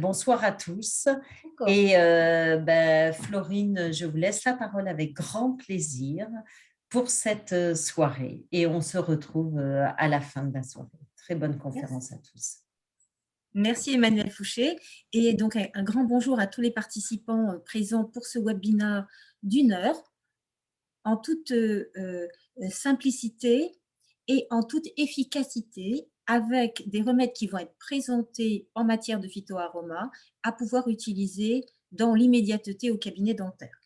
Bonsoir à tous. D'accord. Florine, je vous laisse la parole avec grand plaisir pour cette soirée et on se retrouve à la fin de la soirée. Très bonne Merci. conférence à tous. Merci Emmanuel Fouché. Et donc, un grand bonjour à tous les participants présents pour ce webinaire d'1 heure en toute simplicité et en toute efficacité avec des remèdes qui vont être présentés en matière de phytoaroma à pouvoir utiliser dans l'immédiateté au cabinet dentaire.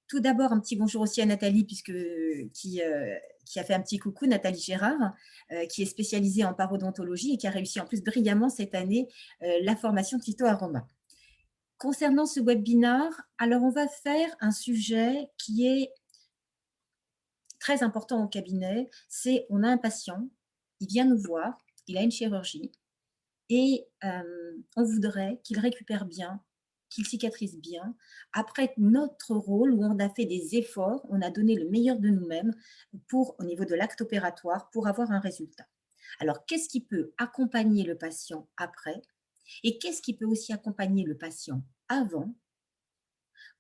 Tout d'abord, un petit bonjour aussi à Nathalie, qui a fait un petit coucou, Nathalie Gérard, qui est spécialisée en parodontologie et qui a réussi en plus brillamment cette année la formation de phytoaroma. Concernant ce webinaire, alors on va faire un sujet qui est très important au cabinet, c'est on a un patient, il vient nous voir, il a une chirurgie et on voudrait qu'il récupère bien, qu'il cicatrise bien. Après notre rôle où on a fait des efforts, on a donné le meilleur de nous-mêmes au niveau de l'acte opératoire pour avoir un résultat. Alors, qu'est-ce qui peut accompagner le patient après et qu'est-ce qui peut aussi accompagner le patient avant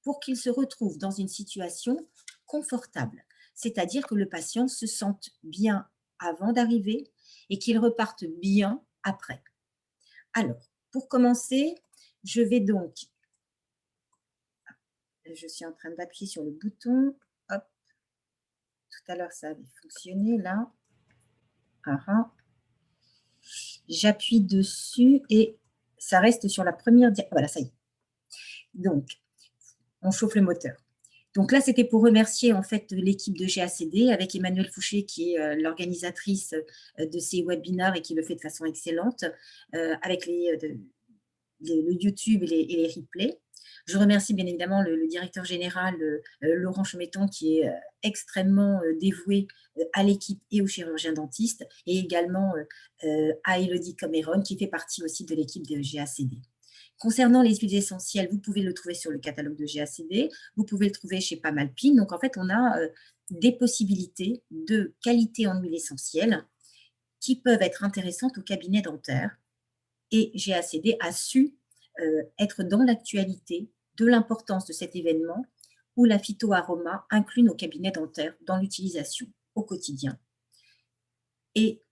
pour qu'il se retrouve dans une situation confortable, c'est-à-dire que le patient se sente bien avant d'arriver et qu'il reparte bien après. Alors, pour commencer, je vais donc, je suis en train d'appuyer sur le bouton, hop, tout à l'heure ça avait fonctionné là, j'appuie dessus et ça reste sur la première, voilà ça y est. Donc, on chauffe le moteur. Donc là, c'était pour remercier en fait l'équipe de GACD avec Emmanuel Fouché qui est l'organisatrice de ces webinaires et qui le fait de façon excellente avec le YouTube et les replays. Je remercie bien évidemment le directeur général Laurent Chemetton qui est extrêmement dévoué à l'équipe et aux chirurgiens dentistes et également à Elodie Cameron qui fait partie aussi de l'équipe de GACD. Concernant les huiles essentielles, vous pouvez le trouver sur le catalogue de GACD, vous pouvez le trouver chez Pamalpine. Donc, en fait, on a des possibilités de qualité en huile essentielle qui peuvent être intéressantes au cabinet dentaire. Et GACD a su être dans l'actualité de l'importance de cet événement où la phytoaroma inclut nos cabinets dentaires dans l'utilisation au quotidien et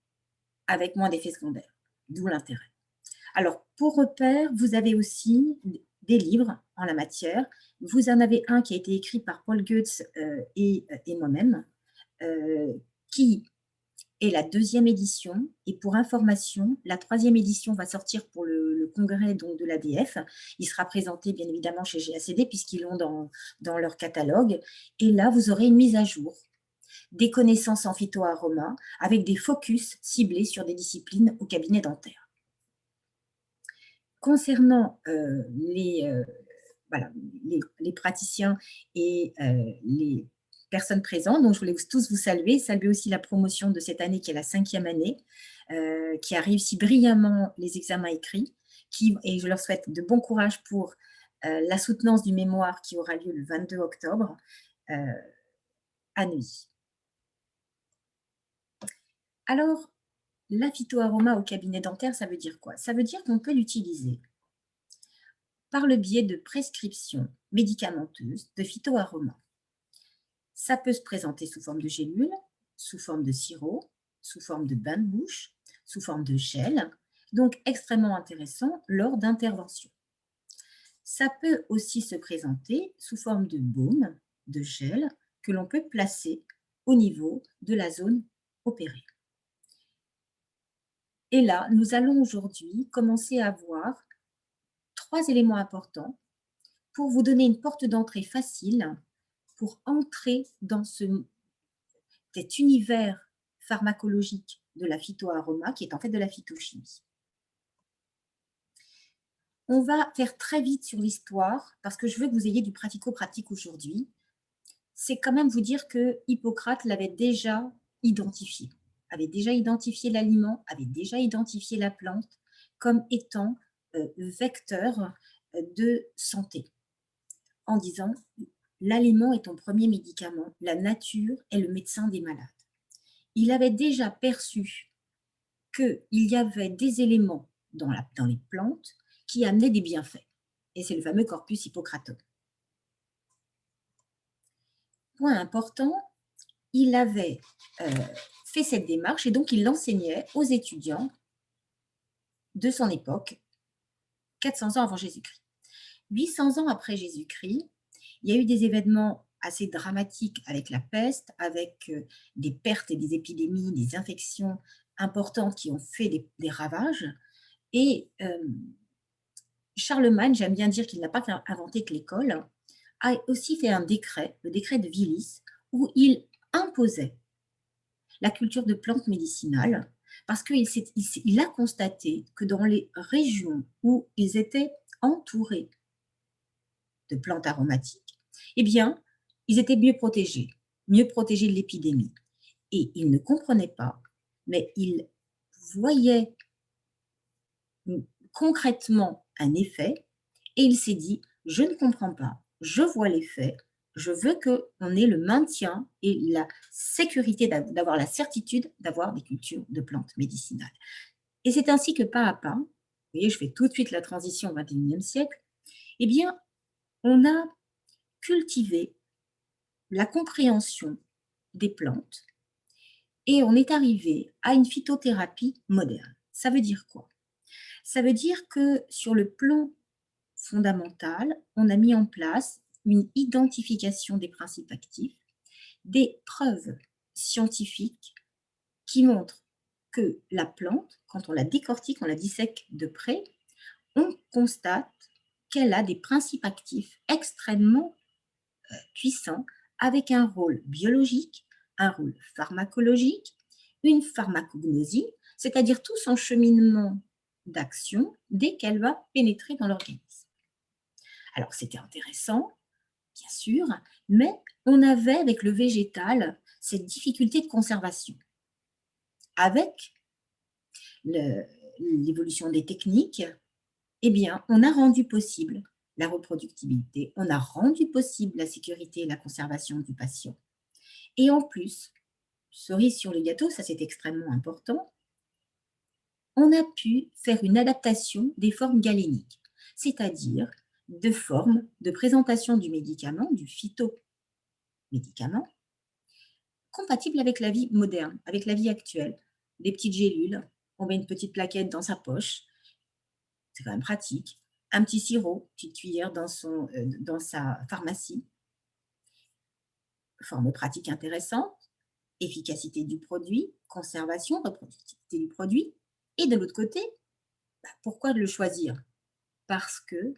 avec moins d'effets secondaires, d'où l'intérêt. Alors, pour repère, vous avez aussi des livres en la matière. Vous en avez un qui a été écrit par Paul Goetz et moi-même, qui est la 2e édition. Et pour information, la 3e édition va sortir pour le congrès donc, de l'ADF. Il sera présenté bien évidemment chez GACD puisqu'ils l'ont dans leur catalogue. Et là, vous aurez une mise à jour des connaissances en phytoaroma avec des focus ciblés sur des disciplines au cabinet dentaire. Concernant voilà, les praticiens et les personnes présentes, donc je voulais tous vous saluer aussi la promotion de cette année qui est la 5e année, qui a réussi brillamment les examens écrits, et je leur souhaite de bon courage pour la soutenance du mémoire qui aura lieu le 22 octobre à Neuilly. Alors, la phytoaroma au cabinet dentaire, ça veut dire quoi? Ça veut dire qu'on peut l'utiliser par le biais de prescriptions médicamenteuses de phytoaroma. Ça peut se présenter sous forme de gélules, sous forme de sirop, sous forme de bain de bouche, sous forme de gel, donc extrêmement intéressant lors d'interventions. Ça peut aussi se présenter sous forme de baume, de gel, que l'on peut placer au niveau de la zone opérée. Et là, nous allons aujourd'hui commencer à voir 3 éléments importants pour vous donner une porte d'entrée facile pour entrer dans cet univers pharmacologique de la phytoaroma qui est en fait de la phytochimie. On va faire très vite sur l'histoire parce que je veux que vous ayez du pratico-pratique aujourd'hui. C'est quand même vous dire que Hippocrate l'avait déjà identifié, l'aliment, avait déjà identifié la plante comme étant vecteur de santé en disant l'aliment est ton premier médicament, la nature est le médecin des malades. Il avait déjà perçu qu'il y avait des éléments dans les plantes qui amenaient des bienfaits. Et c'est le fameux corpus Hippocratum. Point important, il avait fait cette démarche et donc il l'enseignait aux étudiants de son époque, 400 ans avant Jésus-Christ. 800 ans après Jésus-Christ, il y a eu des événements assez dramatiques avec la peste, avec des pertes et des épidémies, des infections importantes qui ont fait des ravages. Et Charlemagne, j'aime bien dire qu'il n'a pas inventé que l'école, a aussi fait un décret, le décret de Vilis, où il imposait la culture de plantes médicinales parce qu'il a constaté que dans les régions où ils étaient entourés de plantes aromatiques, eh bien, ils étaient mieux protégés de l'épidémie. Et il ne comprenait pas, mais il voyait concrètement un effet et il s'est dit, je ne comprends pas, je vois l'effet, je veux qu'on ait le maintien et la sécurité d'avoir la certitude d'avoir des cultures de plantes médicinales. Et c'est ainsi que pas à pas, vous voyez, je fais tout de suite la transition au XXIe siècle, eh bien, on a cultivé la compréhension des plantes et on est arrivé à une phytothérapie moderne. Ça veut dire quoi? Ça veut dire que sur le plan fondamental, on a mis en place une identification des principes actifs, des preuves scientifiques qui montrent que la plante, quand on la décortique, on la dissèque de près, on constate qu'elle a des principes actifs extrêmement puissants avec un rôle biologique, un rôle pharmacologique, une pharmacognosie, c'est-à-dire tout son cheminement d'action dès qu'elle va pénétrer dans l'organisme. Alors, c'était intéressant, bien sûr, mais on avait avec le végétal cette difficulté de conservation. Avec l'évolution des techniques, eh bien, on a rendu possible la reproductibilité, on a rendu possible la sécurité et la conservation du patient. Et en plus, cerise sur le gâteau, ça c'est extrêmement important, on a pu faire une adaptation des formes galéniques, c'est-à-dire de formes de présentation du médicament, du phytomédicament, compatibles avec la vie moderne, avec la vie actuelle. Des petites gélules, on met une petite plaquette dans sa poche, c'est quand même pratique. Un petit sirop, petite cuillère dans sa pharmacie. Forme pratique intéressante, efficacité du produit, conservation, reproductibilité du produit. Et de l'autre côté, pourquoi le choisir? Parce que,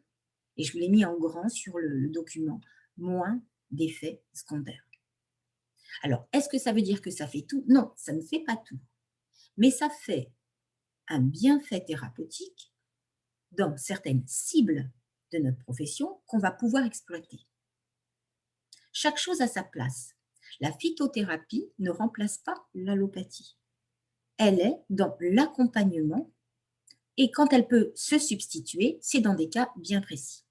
et je l'ai mis en grand sur le document, moins d'effets secondaires. Alors, est-ce que ça veut dire que ça fait tout? Non, ça ne fait pas tout. Mais ça fait un bienfait thérapeutique dans certaines cibles de notre profession qu'on va pouvoir exploiter. Chaque chose a sa place. La phytothérapie ne remplace pas l'allopathie. Elle est dans l'accompagnement et quand elle peut se substituer, c'est dans des cas bien précis.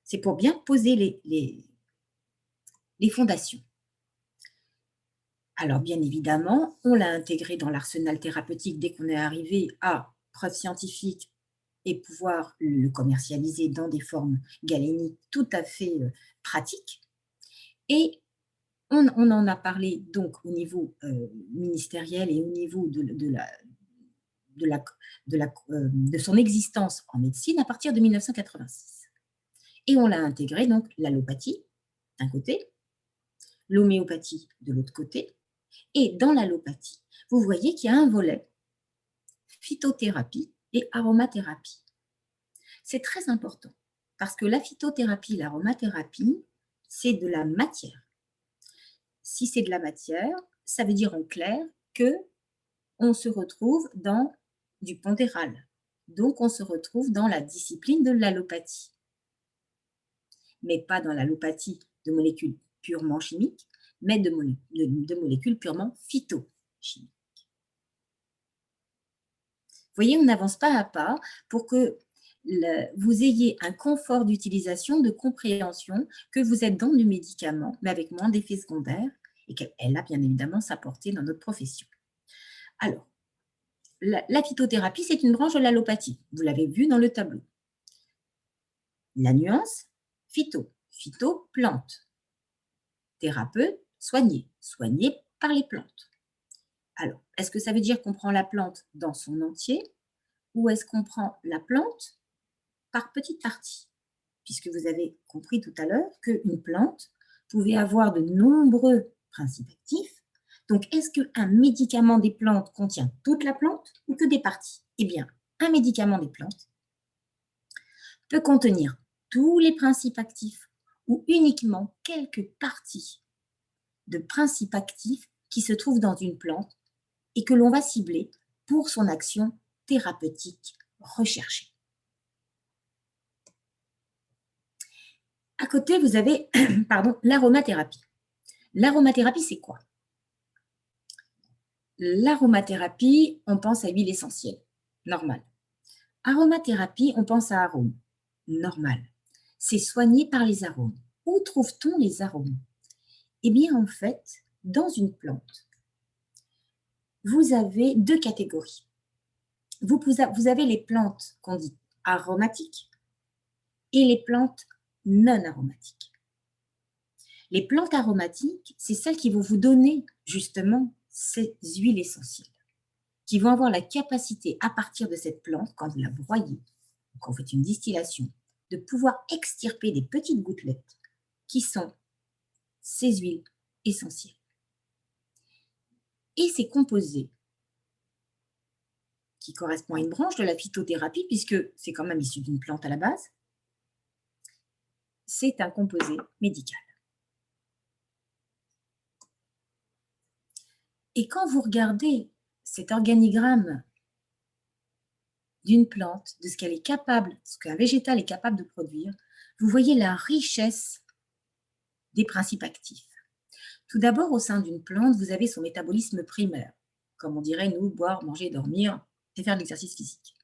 C'est pour bien poser les fondations. Alors, bien évidemment, on l'a intégré dans l'arsenal thérapeutique dès qu'on est arrivé à preuves scientifiques et pouvoir le commercialiser dans des formes galéniques tout à fait pratiques. Et on en a parlé donc au niveau ministériel et au niveau de son existence en médecine à partir de 1986. Et on l'a intégré donc l'allopathie d'un côté, l'homéopathie de l'autre côté. Et dans l'allopathie, vous voyez qu'il y a un volet phytothérapie et aromathérapie. C'est très important parce que la phytothérapie, l'aromathérapie, c'est de la matière. Si c'est de la matière, ça veut dire en clair que on se retrouve dans du pondéral. Donc, on se retrouve dans la discipline de l'allopathie. Mais pas dans l'allopathie de molécules purement chimiques, mais de molécules purement phytochimiques. Vous voyez, on avance pas à pas pour que vous ayez un confort d'utilisation, de compréhension, que vous êtes dans du médicament, mais avec moins d'effets secondaires, et qu'elle a bien évidemment sa portée dans notre profession. Alors, la phytothérapie, c'est une branche de l'allopathie. Vous l'avez vu dans le tableau. La nuance, phyto, phyto, plante. Thérapeute, soigner, soigner par les plantes. Alors, est-ce que ça veut dire qu'on prend la plante dans son entier ou est-ce qu'on prend la plante par petites parties? Puisque vous avez compris tout à l'heure qu'une plante pouvait avoir de nombreux principes actifs. Donc, est-ce qu'un médicament des plantes contient toute la plante ou que des parties? Eh bien, un médicament des plantes peut contenir tous les principes actifs ou uniquement quelques parties de principes actifs qui se trouvent dans une plante et que l'on va cibler pour son action thérapeutique recherchée. À côté, vous avez l'aromathérapie. L'aromathérapie, c'est quoi? L'aromathérapie, on pense à huile essentielle, normal. Aromathérapie, on pense à arôme, normal. C'est soigné par les arômes. Où trouve-t-on les arômes? Eh bien, en fait, dans une plante, vous avez deux catégories. Vous avez les plantes qu'on dit aromatiques et les plantes non aromatiques. Les plantes aromatiques, c'est celles qui vont vous donner justement ces huiles essentielles, qui vont avoir la capacité à partir de cette plante, quand vous la broyez, quand vous faites une distillation, de pouvoir extirper des petites gouttelettes qui sont ces huiles essentielles. Et ces composés, qui correspond à une branche de la phytothérapie, puisque c'est quand même issu d'une plante à la base, c'est un composé médical. Et quand vous regardez cet organigramme d'une plante, de ce qu'elle est capable, ce qu'un végétal est capable de produire, vous voyez la richesse des principes actifs. Tout d'abord, au sein d'une plante, vous avez son métabolisme primaire, comme on dirait nous, boire, manger, dormir et faire de l'exercice physique.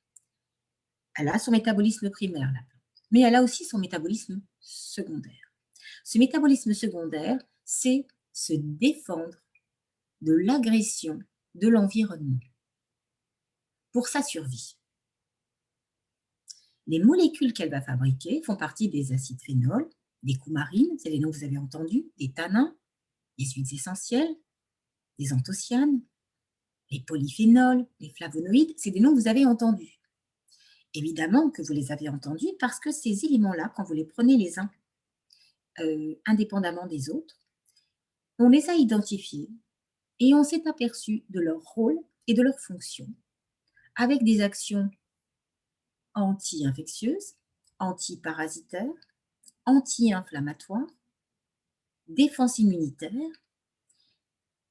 Elle a son métabolisme primaire, la plante, mais elle a aussi son métabolisme secondaire. Ce métabolisme secondaire, c'est se défendre de l'agression de l'environnement pour sa survie. Les molécules qu'elle va fabriquer font partie des acides phénols, des coumarines, c'est les noms que vous avez entendus, des tannins, des huiles essentielles, des anthocyanes, les polyphénols, les flavonoïdes, c'est des noms que vous avez entendus. Évidemment que vous les avez entendus parce que ces éléments-là, quand vous les prenez les uns indépendamment des autres, on les a identifiés et on s'est aperçu de leur rôle et de leur fonction avec des actions anti-infectieuses, anti-parasitaires, anti-inflammatoires, défense immunitaire,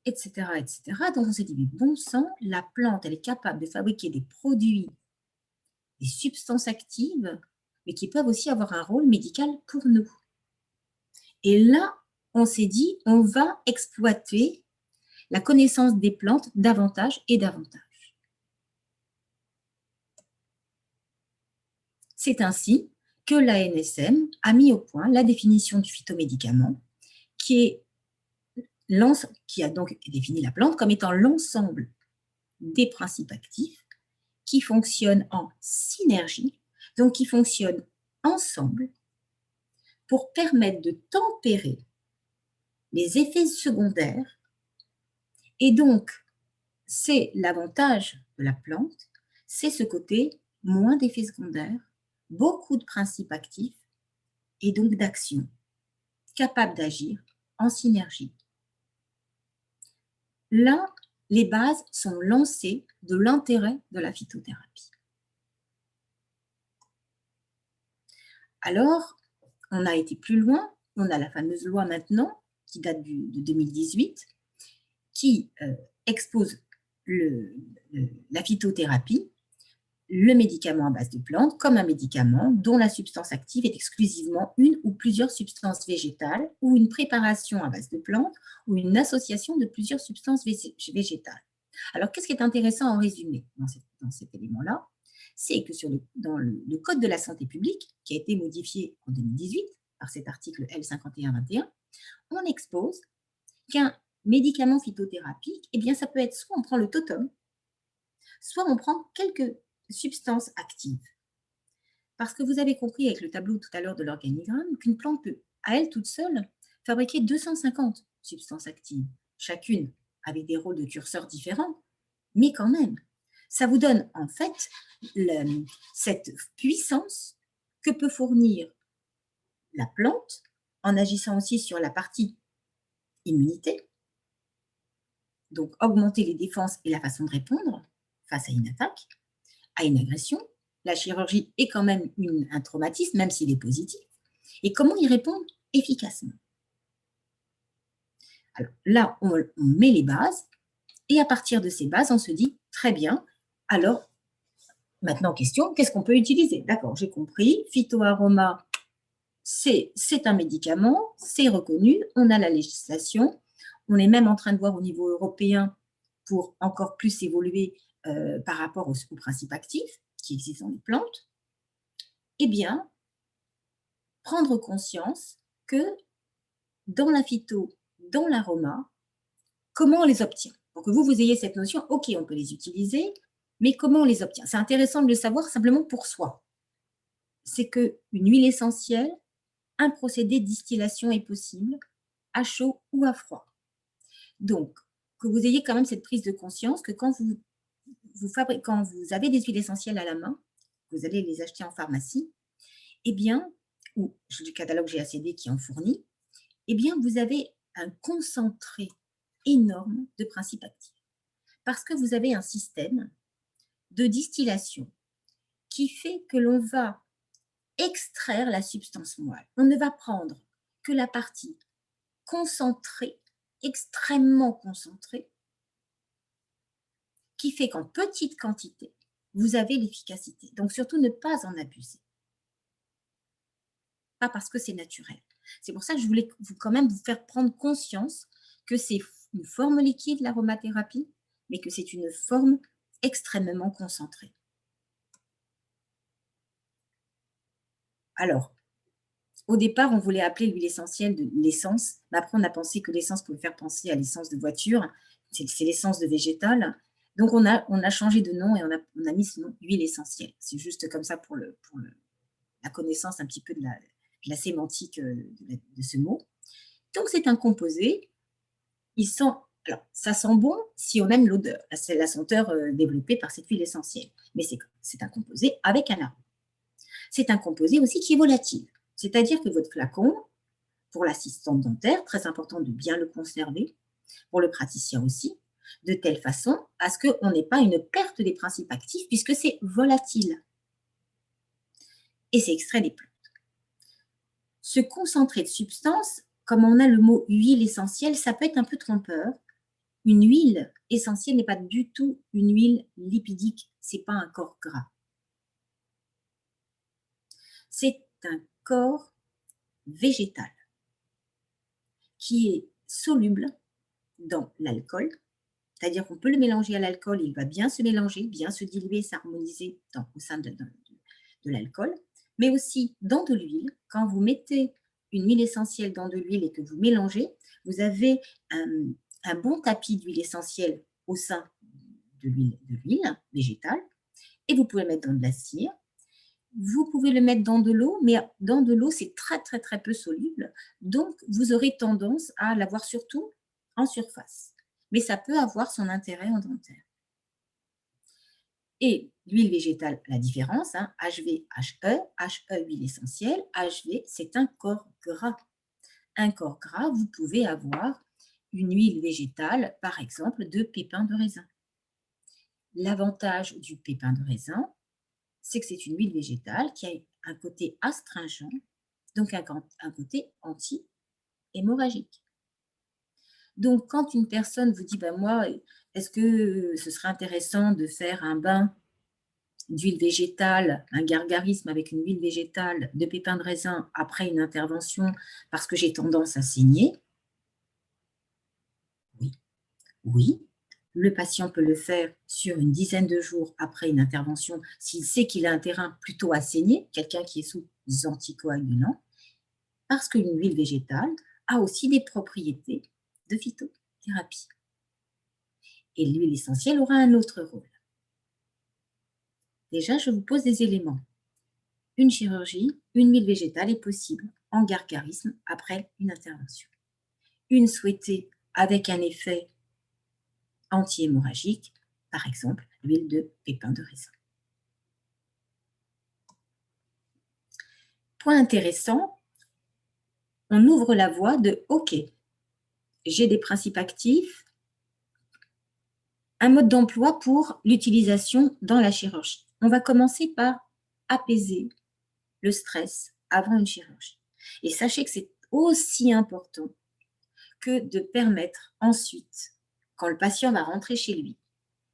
etc., etc. Donc on s'est dit, mais bon sang, la plante, elle est capable de fabriquer des produits, des substances actives, mais qui peuvent aussi avoir un rôle médical pour nous. Et là, on s'est dit, on va exploiter la connaissance des plantes davantage et davantage. C'est ainsi que l'ANSM a mis au point la définition du phytomédicament, qui a donc défini la plante comme étant l'ensemble des principes actifs qui fonctionnent en synergie, donc qui fonctionnent ensemble pour permettre de tempérer les effets secondaires. Et donc, c'est l'avantage de la plante, c'est ce côté moins d'effets secondaires, beaucoup de principes actifs et donc d'actions capables d'agir en synergie. Là, les bases sont lancées de l'intérêt de la phytothérapie. Alors, on a été plus loin, on a la fameuse loi maintenant, qui date de 2018, qui expose la phytothérapie, le médicament à base de plantes, comme un médicament dont la substance active est exclusivement une ou plusieurs substances végétales, ou une préparation à base de plantes, ou une association de plusieurs substances végétales. Alors, qu'est-ce qui est intéressant en résumé dans cet élément-là? C'est que dans le Code de la santé publique, qui a été modifié en 2018 par cet article L5121, on expose qu'un médicament phytothérapique, eh bien, ça peut être soit on prend le totum, soit on prend quelques substances actives. Parce que vous avez compris avec le tableau tout à l'heure de l'organigramme qu'une plante peut, à elle toute seule, fabriquer 250 substances actives, chacune avec des rôles de curseurs différents, mais quand même, ça vous donne en fait cette puissance que peut fournir la plante en agissant aussi sur la partie immunité, donc augmenter les défenses et la façon de répondre face à une attaque, à une agression. La chirurgie est quand même un traumatisme, même s'il est positif. Et comment y répondre efficacement? Alors là, on met les bases, et à partir de ces bases, on se dit, très bien, alors, maintenant, question, qu'est-ce qu'on peut utiliser? D'accord, j'ai compris, phytoaroma, c'est un médicament, c'est reconnu, on a la législation, on est même en train de voir au niveau européen pour encore plus évoluer par rapport aux principes actifs qui existent dans les plantes. Eh bien, prendre conscience que dans la phyto, dans l'aroma, comment on les obtient? Pour que vous ayez cette notion, ok, on peut les utiliser, mais comment on les obtient? C'est intéressant de le savoir simplement pour soi. C'est qu'une huile essentielle, un procédé de distillation est possible, à chaud ou à froid. Donc, que vous ayez quand même cette prise de conscience que quand quand vous avez des huiles essentielles à la main, vous allez les acheter en pharmacie, eh bien, ou du catalogue GACD qui en fournit, eh bien, vous avez un concentré énorme de principes actifs. Parce que vous avez un système de distillation qui fait que l'on va extraire la substance moelle. On ne va prendre que la partie concentrée, extrêmement concentrée, qui fait qu'en petite quantité, vous avez l'efficacité. Donc surtout ne pas en abuser. Pas parce que c'est naturel. C'est pour ça que je voulais quand même vous faire prendre conscience que c'est une forme liquide, l'aromathérapie, mais que c'est une forme extrêmement concentrée. Alors, au départ, on voulait appeler l'huile essentielle de l'essence, mais après on a pensé que l'essence pouvait faire penser à l'essence de voiture, c'est l'essence de végétal. Donc on a changé de nom et on a mis ce nom huile essentielle. C'est juste comme ça pour la connaissance un petit peu de la sémantique de ce mot. Donc c'est un composé, alors ça sent bon si on aime l'odeur, c'est la senteur développée par cette huile essentielle, mais c'est un composé avec un arôme. C'est un composé aussi qui est volatile, c'est-à-dire que votre flacon, pour l'assistante dentaire, très important de bien le conserver, pour le praticien aussi, de telle façon à ce qu'on n'ait pas une perte des principes actifs puisque c'est volatile. Et c'est extrait des plantes. Ce concentré de substance, comme on a le mot huile essentielle, ça peut être un peu trompeur. Une huile essentielle n'est pas du tout une huile lipidique, ce n'est pas un corps gras. C'est un corps végétal qui est soluble dans l'alcool, c'est-à-dire qu'on peut le mélanger à l'alcool, il va bien se mélanger, bien se diluer, s'harmoniser au sein de l'alcool, mais aussi dans de l'huile. Quand vous mettez une huile essentielle dans de l'huile et que vous mélangez, vous avez un bon tapis d'huile essentielle au sein de l'huile végétale, et vous pouvez le mettre dans de la cire. Vous pouvez le mettre dans de l'eau, mais dans de l'eau, c'est très, très, très peu soluble. Donc, vous aurez tendance à l'avoir surtout en surface. Mais ça peut avoir son intérêt en dentaire. Et l'huile végétale, la différence, HV, HE, HE, huile essentielle, HV, c'est un corps gras. Un corps gras, vous pouvez avoir une huile végétale, par exemple, de pépins de raisin. L'avantage du pépin de raisin, c'est que c'est une huile végétale qui a un côté astringent, donc un côté anti-hémorragique. Donc, quand une personne vous dit, moi, est-ce que ce serait intéressant de faire un bain d'huile végétale, un gargarisme avec une huile végétale de pépins de raisin après une intervention parce que j'ai tendance à saigner? Oui, oui. Le patient peut le faire sur une dizaine de jours après une intervention s'il sait qu'il a un terrain plutôt à saigner, quelqu'un qui est sous anticoagulants, parce qu'une huile végétale a aussi des propriétés de phytothérapie. Et l'huile essentielle aura un autre rôle. Déjà, je vous pose des éléments. Une chirurgie, une huile végétale est possible en gargarisme après une intervention. Une souhaitée avec un effet anti-hémorragique, par exemple l'huile de pépin de raisin. Point intéressant, on ouvre la voie de OK, j'ai des principes actifs, un mode d'emploi pour l'utilisation dans la chirurgie. On va commencer par apaiser le stress avant une chirurgie. Et sachez que c'est aussi important que de permettre ensuite, quand le patient va rentrer chez lui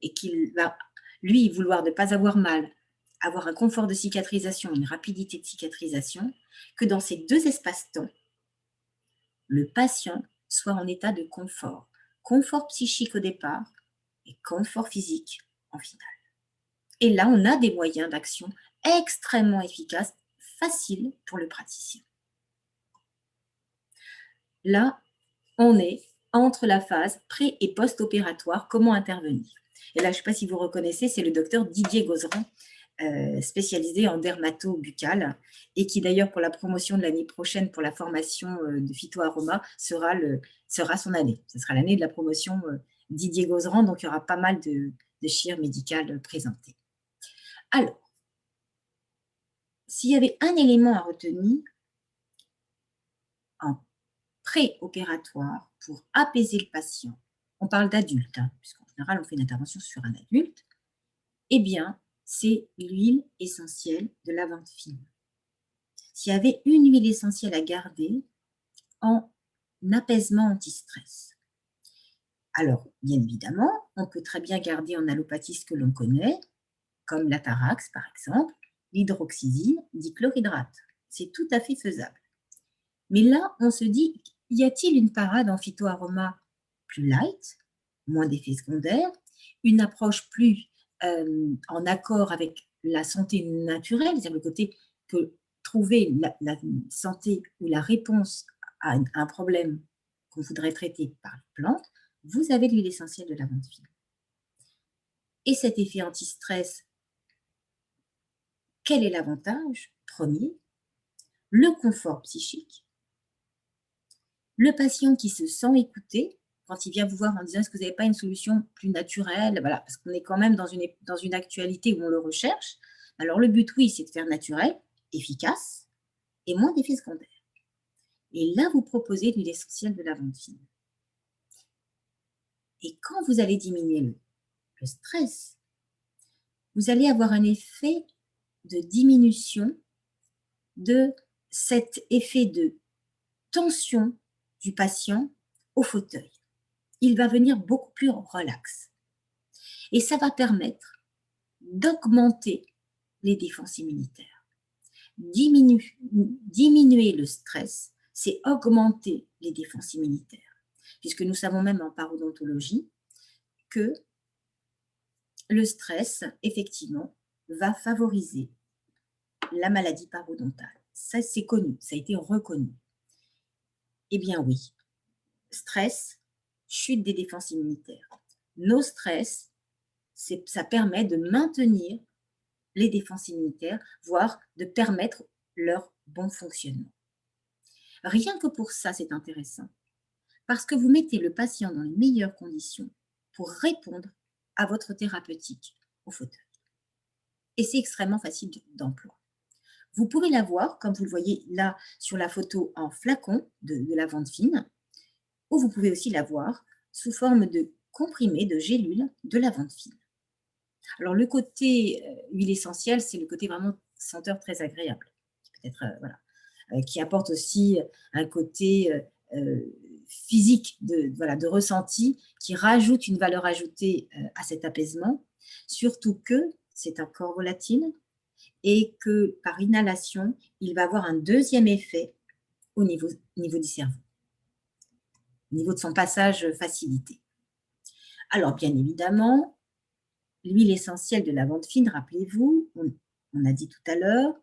et qu'il va, lui, vouloir ne pas avoir mal, avoir un confort de cicatrisation, une rapidité de cicatrisation, que dans ces deux espaces-temps, le patient soit en état de confort. Confort psychique au départ et confort physique en finale. Et là, on a des moyens d'action extrêmement efficaces, faciles pour le praticien. Là, on est entre la phase pré- et post-opératoire, comment intervenir. Et là, je ne sais pas si vous reconnaissez, c'est le docteur Didier Gauzeran, spécialisé en dermato-buccale et qui d'ailleurs pour la promotion de l'année prochaine pour la formation de phytoaroma sera son année. Ce sera l'année de la promotion Didier Gauzeran, donc il y aura pas mal de chires médicales présentées. Alors, s'il y avait un élément à retenir en préopératoire pour apaiser le patient, on parle d'adulte, hein, puisqu'en général on fait une intervention sur un adulte, eh bien, c'est l'huile essentielle de lavande fine. S'il y avait une huile essentielle à garder en apaisement anti-stress. Alors, bien évidemment, on peut très bien garder en allopathie ce que l'on connaît, comme l'atarax par exemple, l'hydroxyzine, dichlorhydrate. C'est tout à fait faisable. Mais là, on se dit, y a-t-il une parade en phytoaroma plus light, moins d'effets secondaires, une approche plus en accord avec la santé naturelle, c'est-à-dire le côté que trouver la santé ou la réponse à un problème qu'on voudrait traiter par les plantes, vous avez de l'huile essentielle de lavande fine. Et cet effet anti-stress, quel est l'avantage? Premier, le confort psychique. Le patient qui se sent écouté, quand il vient vous voir en disant est-ce que vous n'avez pas une solution plus naturelle, voilà, parce qu'on est quand même dans une actualité où on le recherche. Alors le but, oui, c'est de faire naturel, efficace et moins d'effets secondaires. Et là, vous proposez l'huile essentielle de lavande fine. Et quand vous allez diminuer le stress, vous allez avoir un effet de diminution de cet effet de tension du patient au fauteuil. Il va venir beaucoup plus relax. Et ça va permettre d'augmenter les défenses immunitaires. Diminuer le stress, c'est augmenter les défenses immunitaires. Puisque nous savons même en parodontologie que le stress, effectivement, va favoriser la maladie parodontale. Ça, c'est connu, ça a été reconnu. Eh bien oui, stress, chute des défenses immunitaires. No stress, ça permet de maintenir les défenses immunitaires, voire de permettre leur bon fonctionnement. Rien que pour ça, c'est intéressant, parce que vous mettez le patient dans les meilleures conditions pour répondre à votre thérapeutique au fauteuil. Et c'est extrêmement facile d'emploi. Vous pouvez l'avoir, comme vous le voyez là sur la photo, en flacon de lavande fine, ou vous pouvez aussi l'avoir sous forme de comprimé de gélule de lavande fine. Alors le côté huile essentielle, c'est le côté vraiment senteur très agréable, peut-être qui apporte aussi un côté physique de ressenti, qui rajoute une valeur ajoutée à cet apaisement, surtout que c'est un corps volatile et que par inhalation, il va avoir un deuxième effet au niveau du cerveau, au niveau de son passage facilité. Alors bien évidemment, l'huile essentielle de lavande fine, rappelez-vous, on a dit tout à l'heure,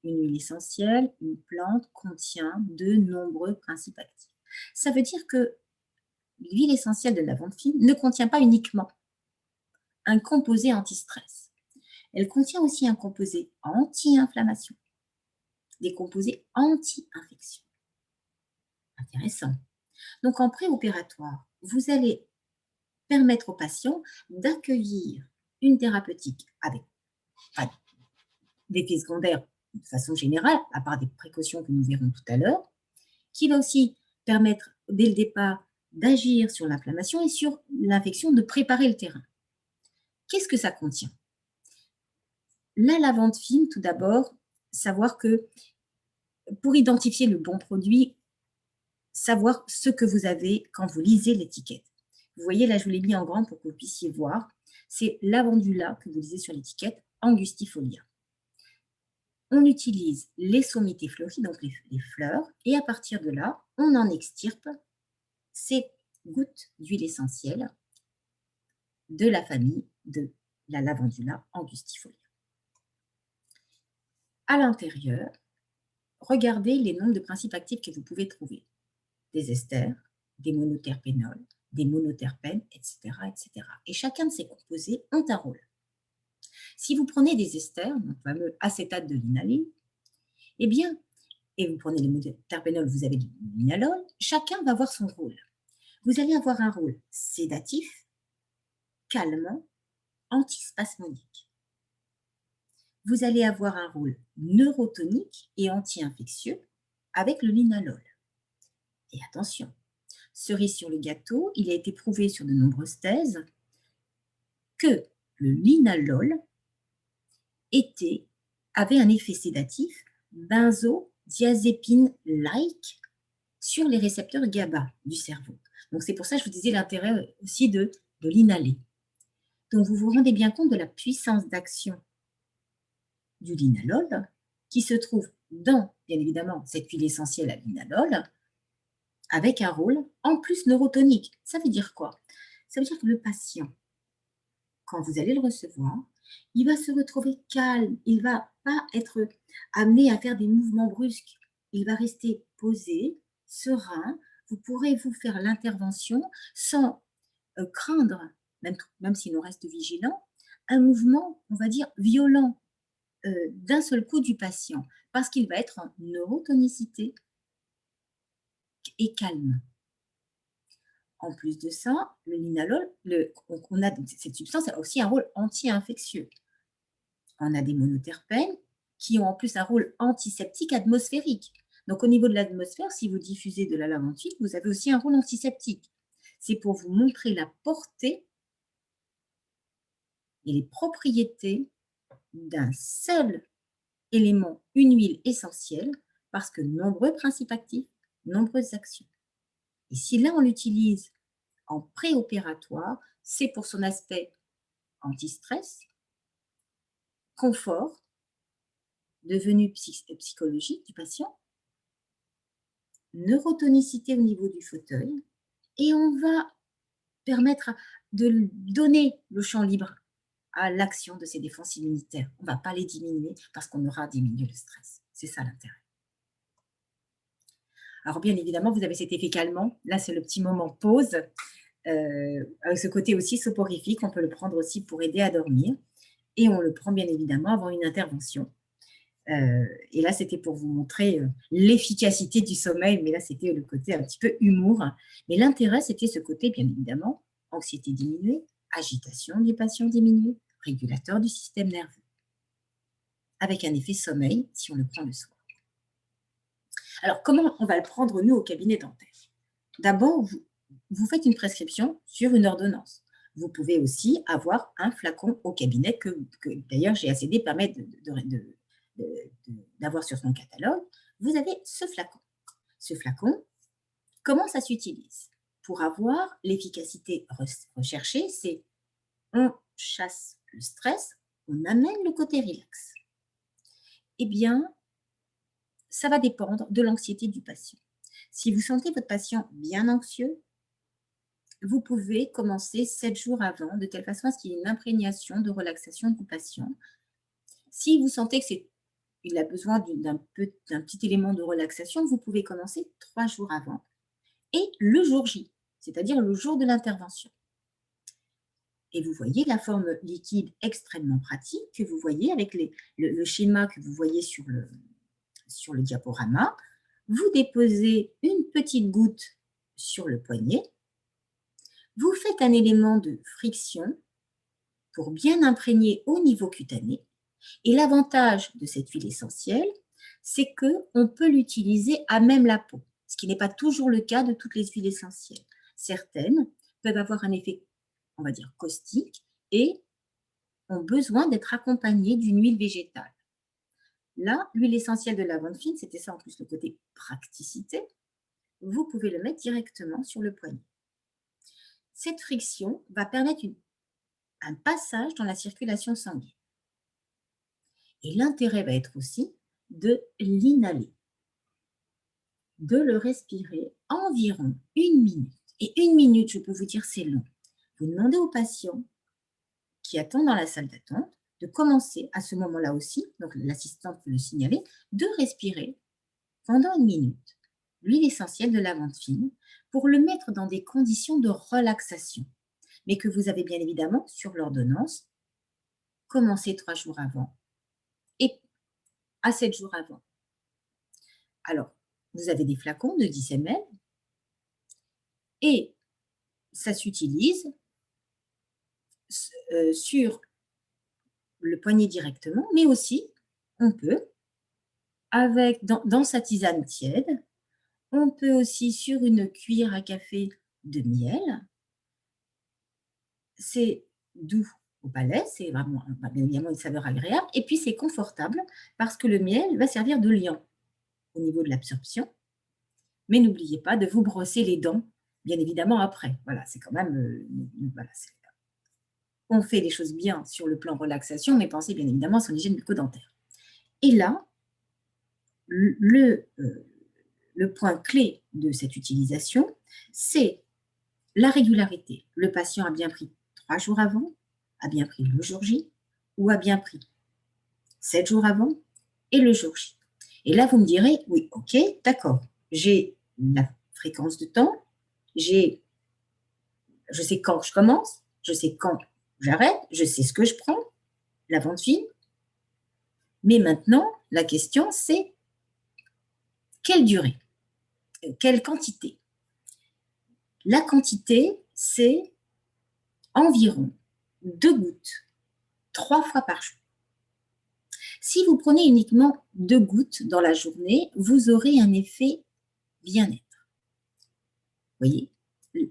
une huile essentielle, une plante contient de nombreux principes actifs. Ça veut dire que l'huile essentielle de lavande fine ne contient pas uniquement un composé anti-stress. Elle contient aussi un composé anti-inflammation, des composés anti-infection. Intéressant. Donc, en préopératoire, vous allez permettre aux patients d'accueillir une thérapeutique avec des effets secondaires de façon générale, à part des précautions que nous verrons tout à l'heure, qui va aussi permettre, dès le départ, d'agir sur l'inflammation et sur l'infection, de préparer le terrain. Qu'est-ce que ça contient? La lavande fine, tout d'abord, savoir que pour identifier le bon produit, savoir ce que vous avez quand vous lisez l'étiquette. Vous voyez, là, je vous l'ai mis en grand pour que vous puissiez voir. C'est lavandula que vous lisez sur l'étiquette, angustifolia. On utilise les sommités fleuries, donc les fleurs, et à partir de là, on en extirpe ces gouttes d'huile essentielle de la famille de la lavandula angustifolia. À l'intérieur, regardez les nombres de principes actifs que vous pouvez trouver. Des esters, des monoterpénols, des monoterpènes, etc., etc. Et chacun de ces composés ont un rôle. Si vous prenez des esters, donc le fameux acétate de linalyle, eh bien, et vous prenez les monoterpénols, vous avez du linalol, chacun va avoir son rôle. Vous allez avoir un rôle sédatif, calmant, antispasmodique. Vous allez avoir un rôle neurotonique et anti-infectieux avec le linalol. Et attention, cerise sur le gâteau, il a été prouvé sur de nombreuses thèses que le linalol avait un effet sédatif benzodiazépine-like sur les récepteurs GABA du cerveau. Donc c'est pour ça que je vous disais l'intérêt aussi de l'inhaler. Donc vous vous rendez bien compte de la puissance d'action du linalol qui se trouve dans, bien évidemment, cette huile essentielle à linalol avec un rôle en plus neurotonique. Ça veut dire quoi? Ça veut dire que le patient, quand vous allez le recevoir, il va se retrouver calme, il ne va pas être amené à faire des mouvements brusques, il va rester posé, serein, vous pourrez vous faire l'intervention sans craindre, même si l'on reste vigilant, un mouvement, on va dire, violent d'un seul coup du patient, parce qu'il va être en neurotonicité et calme. En plus de ça, le linalol, cette substance a aussi un rôle anti-infectieux. On a des monoterpènes qui ont en plus un rôle antiseptique atmosphérique. Donc au niveau de l'atmosphère, si vous diffusez de la lavande fine, vous avez aussi un rôle antiseptique. C'est pour vous montrer la portée et les propriétés d'un seul élément, une huile essentielle, parce que nombreux principes actifs, nombreuses actions. Et si là on l'utilise en préopératoire, c'est pour son aspect anti-stress, confort, devenu psychologique du patient, neurotonicité au niveau du fauteuil, et on va permettre de donner le champ libre à l'action de ces défenses immunitaires. On ne va pas les diminuer parce qu'on aura diminué le stress. C'est ça l'intérêt. Alors bien évidemment, vous avez cet effet calmant. Là, c'est le petit moment pause. Avec ce côté aussi soporifique, on peut le prendre aussi pour aider à dormir. Et on le prend bien évidemment avant une intervention. Et là, c'était pour vous montrer l'efficacité du sommeil, mais là, c'était le côté un petit peu humour. Mais l'intérêt, c'était ce côté, bien évidemment, anxiété diminuée, agitation des patients diminuée, régulateur du système nerveux, avec un effet sommeil si on le prend le soir. Alors, comment on va le prendre, nous, au cabinet dentaire? D'abord, vous faites une prescription sur une ordonnance. Vous pouvez aussi avoir un flacon au cabinet que d'ailleurs, GACD permet d'avoir sur son catalogue. Vous avez ce flacon. Ce flacon, comment ça s'utilise? Pour avoir l'efficacité recherchée, c'est on chasse le stress, on amène le côté relax. Eh bien, ça va dépendre de l'anxiété du patient. Si vous sentez votre patient bien anxieux, vous pouvez commencer 7 jours avant, de telle façon à ce qu'il y ait une imprégnation de relaxation du patient. Si vous sentez qu'il a besoin d'un petit élément de relaxation, vous pouvez commencer 3 jours avant. Et le jour J, c'est-à-dire le jour de l'intervention. Et vous voyez la forme liquide extrêmement pratique que vous voyez avec le schéma que vous voyez sur le diaporama. Vous déposez une petite goutte sur le poignet. Vous faites un élément de friction pour bien imprégner au niveau cutané. Et l'avantage de cette huile essentielle, c'est qu'on peut l'utiliser à même la peau, ce qui n'est pas toujours le cas de toutes les huiles essentielles. Certaines peuvent avoir un effet, on va dire, caustique et ont besoin d'être accompagnées d'une huile végétale. Là, l'huile essentielle de lavande fine, c'était ça en plus le côté praticité, vous pouvez le mettre directement sur le poignet. Cette friction va permettre un passage dans la circulation sanguine. Et l'intérêt va être aussi de l'inhaler, de le respirer environ 1 minute. Et 1 minute, je peux vous dire, c'est long. Vous demandez au patient qui attend dans la salle d'attente de commencer à ce moment-là aussi, donc l'assistante peut le signaler, de respirer pendant 1 minute l'huile essentielle de lavande fine pour le mettre dans des conditions de relaxation, mais que vous avez bien évidemment sur l'ordonnance, commencé 3 jours avant et à 7 jours avant. Alors, vous avez des flacons de 10 ml et ça s'utilise sur le poignet directement, mais aussi, on peut, dans sa tisane tiède, on peut aussi sur une cuillère à café de miel. C'est doux au palais, c'est vraiment bien évidemment une saveur agréable, et puis c'est confortable parce que le miel va servir de liant au niveau de l'absorption. Mais n'oubliez pas de vous brosser les dents, bien évidemment après. Voilà, c'est quand même... on fait les choses bien sur le plan relaxation, mais pensez bien évidemment à son hygiène bucco-dentaire. Et là, le point clé de cette utilisation, c'est la régularité. Le patient a bien pris 3 jours avant, a bien pris le jour J, ou a bien pris 7 jours avant et le jour J. Et là, vous me direz, oui, ok, d'accord, j'ai la fréquence de temps, je sais quand je commence, je sais quand j'arrête, je sais ce que je prends, lavande fine. Mais maintenant, la question, c'est quelle durée, quelle quantité? La quantité, c'est environ 2 gouttes, 3 fois par jour. Si vous prenez uniquement 2 gouttes dans la journée, vous aurez un effet bien-être. Vous voyez?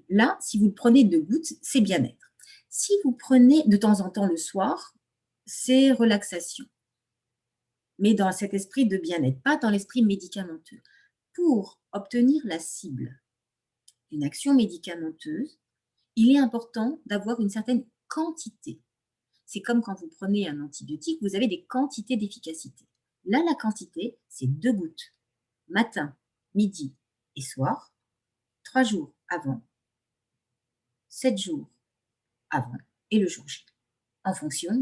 Là, si vous prenez 2 gouttes, c'est bien-être. Si vous prenez de temps en temps le soir, c'est relaxation. Mais dans cet esprit de bien-être, pas dans l'esprit médicamenteux. Pour obtenir la cible d'une action médicamenteuse, il est important d'avoir une certaine quantité. C'est comme quand vous prenez un antibiotique, vous avez des quantités d'efficacité. Là, la quantité, c'est 2 gouttes, matin, midi et soir, 3 jours avant, 7 jours avant et le jour J, en fonction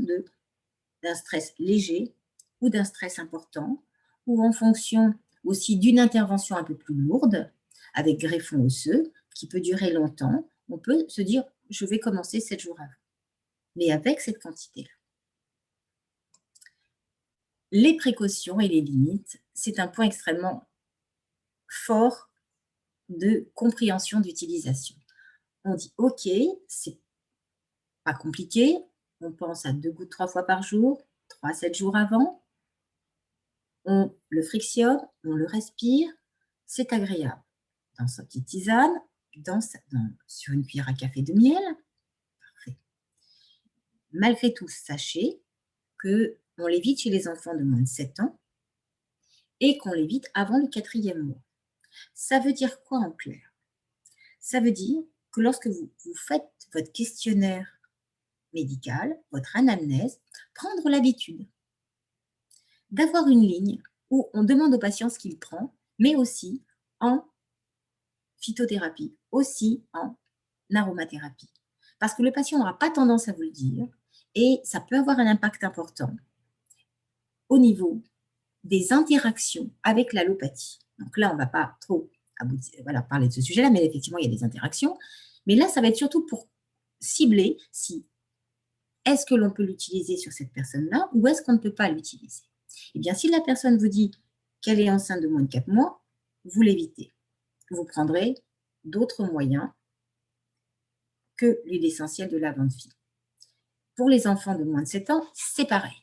d'un stress léger ou d'un stress important, ou en fonction aussi d'une intervention un peu plus lourde, avec greffon osseux, qui peut durer longtemps. On peut se dire, je vais commencer 7 jours avant, mais avec cette quantité-là. Les précautions et les limites, c'est un point extrêmement fort de compréhension d'utilisation. On dit, OK, c'est pas compliqué, on pense à 2 gouttes 3 fois par jour, 3 7 jours avant, on le frictionne, on le respire, c'est agréable. Dans sa petite tisane, sur une cuillère à café de miel, parfait. Malgré tout, sachez qu'on l'évite chez les enfants de moins de 7 ans et qu'on l'évite avant le 4e mois. Ça veut dire quoi en clair? Ça veut dire que lorsque vous faites votre questionnaire médical, votre anamnèse, prendre l'habitude d'avoir une ligne où on demande au patient ce qu'il prend, mais aussi en phytothérapie, aussi en aromathérapie. Parce que le patient n'aura pas tendance à vous le dire et ça peut avoir un impact important au niveau des interactions avec l'allopathie. Donc là, on ne va pas trop parler de ce sujet-là, mais effectivement, il y a des interactions. Mais là, ça va être surtout pour cibler si est-ce que l'on peut l'utiliser sur cette personne-là ou est-ce qu'on ne peut pas l'utiliser? Eh bien, si la personne vous dit qu'elle est enceinte de moins de 4 mois, vous l'évitez. Vous prendrez d'autres moyens que l'huile essentielle de lavande fine. Pour les enfants de moins de 7 ans, c'est pareil.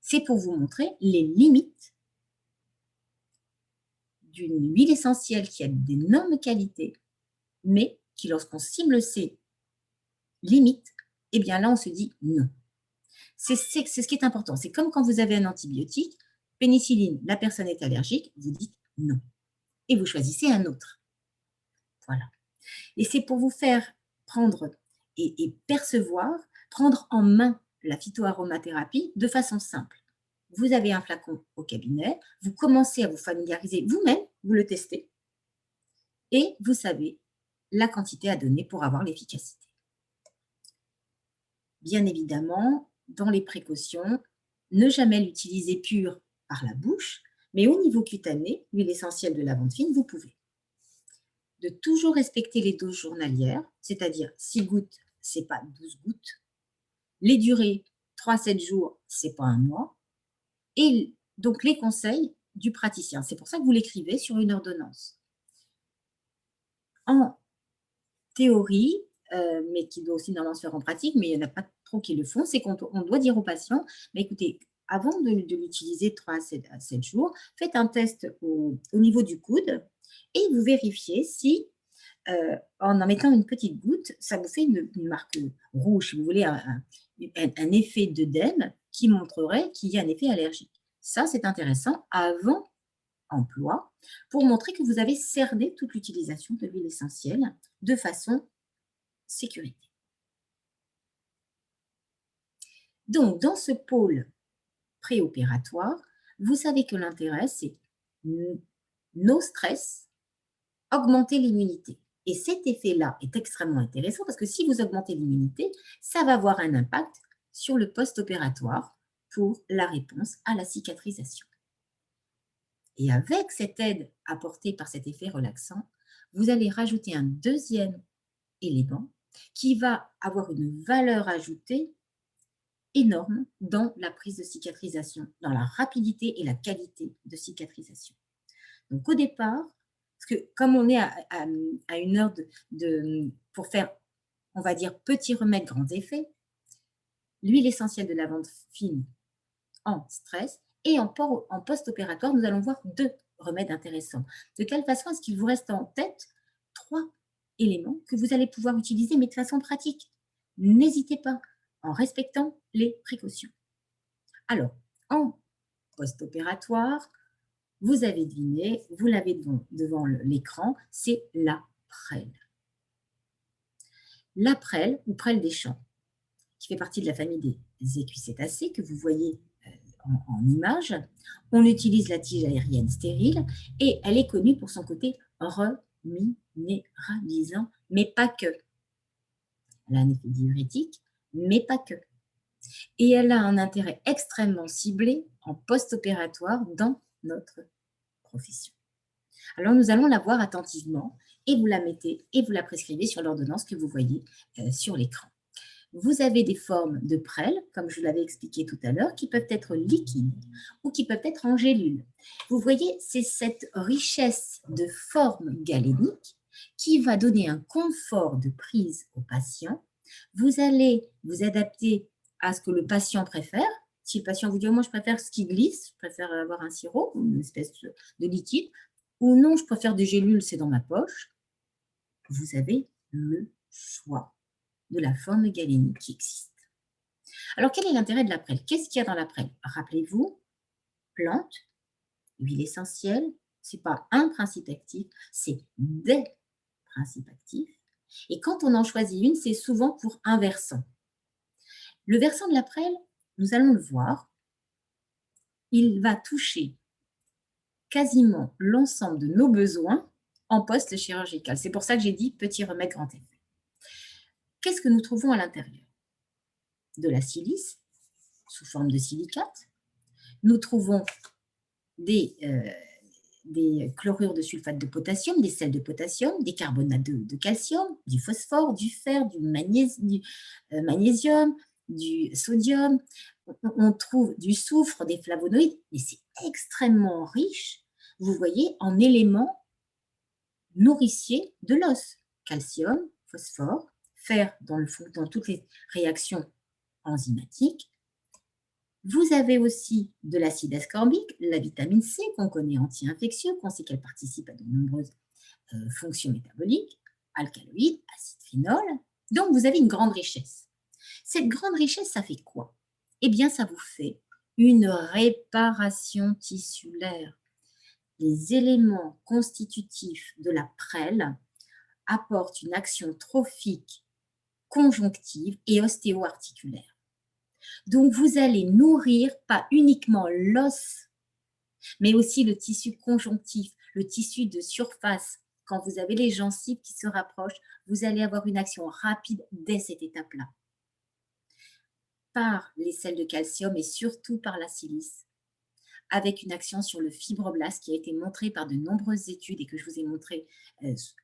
C'est pour vous montrer les limites d'une huile essentielle qui a d'énormes qualités, mais qui, lorsqu'on cible ces limites, eh bien là, on se dit non. C'est ce qui est important. C'est comme quand vous avez un antibiotique, pénicilline, la personne est allergique, vous dites non. Et vous choisissez un autre. Voilà. Et c'est pour vous faire prendre et percevoir, prendre en main la phytoaromathérapie de façon simple. Vous avez un flacon au cabinet, vous commencez à vous familiariser vous-même, vous le testez, et vous savez la quantité à donner pour avoir l'efficacité. Bien évidemment, dans les précautions, ne jamais l'utiliser pure par la bouche, mais au niveau cutané, l'huile essentielle de lavande fine, vous pouvez. De toujours respecter les doses journalières, c'est-à-dire 6 gouttes, ce n'est pas 12 gouttes. Les durées, 3-7 jours, ce n'est pas un mois. Et donc les conseils du praticien. C'est pour ça que vous l'écrivez sur une ordonnance. En théorie, mais qui doit aussi normalement se faire en pratique, mais il n'y en a pas trop qui le font, c'est qu'on doit dire aux patients, mais écoutez, avant de l'utiliser 3 à 7 jours, faites un test au niveau du coude et vous vérifiez si, en mettant une petite goutte, ça vous fait une marque rouge, si vous voulez, un effet d'œdème qui montrerait qu'il y a un effet allergique. Ça, c'est intéressant avant emploi pour montrer que vous avez cerné toute l'utilisation de l'huile essentielle de façon sécurité. Donc, dans ce pôle préopératoire, vous savez que l'intérêt, c'est no stress, augmenter l'immunité. Et cet effet-là est extrêmement intéressant parce que si vous augmentez l'immunité, ça va avoir un impact sur le post-opératoire pour la réponse à la cicatrisation. Et avec cette aide apportée par cet effet relaxant, vous allez rajouter un deuxième élément qui va avoir une valeur ajoutée énorme dans la prise de cicatrisation, dans la rapidité et la qualité de cicatrisation. Donc au départ, parce que comme on est à une heure pour faire, on va dire, petits remèdes, grands effets, l'huile essentielle de lavande fine en stress et en post-opératoire, nous allons voir 2 remèdes intéressants. De quelle façon est-ce qu'il vous reste en tête 3 éléments que vous allez pouvoir utiliser, mais de façon pratique? N'hésitez pas, en respectant les précautions. Alors, en post-opératoire, vous avez deviné, vous l'avez devant l'écran, c'est la prêle. La prêle, ou prêle des champs, qui fait partie de la famille des équicétacées que vous voyez en image. On utilise la tige aérienne stérile et elle est connue pour son côté reminéralisant, mais pas que. Elle a un effet diurétique, mais pas que. Et elle a un intérêt extrêmement ciblé en post-opératoire dans notre profession. Alors, nous allons la voir attentivement et vous la mettez et vous la prescrivez sur l'ordonnance que vous voyez sur l'écran. Vous avez des formes de prêle, comme je l'avais expliqué tout à l'heure, qui peuvent être liquides ou qui peuvent être en gélule. Vous voyez, c'est cette richesse de forme galénique qui va donner un confort de prise au patient. Vous allez vous adapter à ce que le patient préfère. Si le patient vous dit « moi, je préfère ce qui glisse, je préfère avoir un sirop, une espèce de liquide », ou « non, je préfère des gélules, c'est dans ma poche », vous avez le choix de la forme galénique qui existe. Alors, quel est l'intérêt de la prêle? Qu'est-ce qu'il y a dans la prêle? Rappelez-vous, plante, huile essentielle, ce n'est pas un principe actif, c'est des principes actifs. Et quand on en choisit une, c'est souvent pour un versant. Le versant de la prêle, nous allons le voir, il va toucher quasiment l'ensemble de nos besoins en post-chirurgical. C'est pour ça que j'ai dit petit remède grand effet. Qu'est-ce que nous trouvons à l'intérieur? De la silice sous forme de silicate. Nous trouvons des chlorures de sulfate de potassium, des sels de potassium, des carbonates de calcium, du phosphore, du fer, du magnésium, du sodium, on trouve du soufre, des flavonoïdes, mais c'est extrêmement riche, vous voyez, en éléments nourriciers de l'os. Calcium, phosphore, fer dans toutes les réactions enzymatiques. Vous avez aussi de l'acide ascorbique, la vitamine C qu'on connaît anti-infectieux, qu'on sait qu'elle participe à de nombreuses fonctions métaboliques, alcaloïdes, acide phénol. Donc, vous avez une grande richesse. Cette grande richesse, ça fait quoi? Eh bien, ça vous fait une réparation tissulaire. Les éléments constitutifs de la prêle apportent une action trophique, conjonctive et ostéo-articulaire. Donc, vous allez nourrir pas uniquement l'os, mais aussi le tissu conjonctif, le tissu de surface. Quand vous avez les gencives qui se rapprochent, vous allez avoir une action rapide dès cette étape-là. Par les sels de calcium et surtout par la silice, avec une action sur le fibroblast qui a été montrée par de nombreuses études et que je vous ai montré,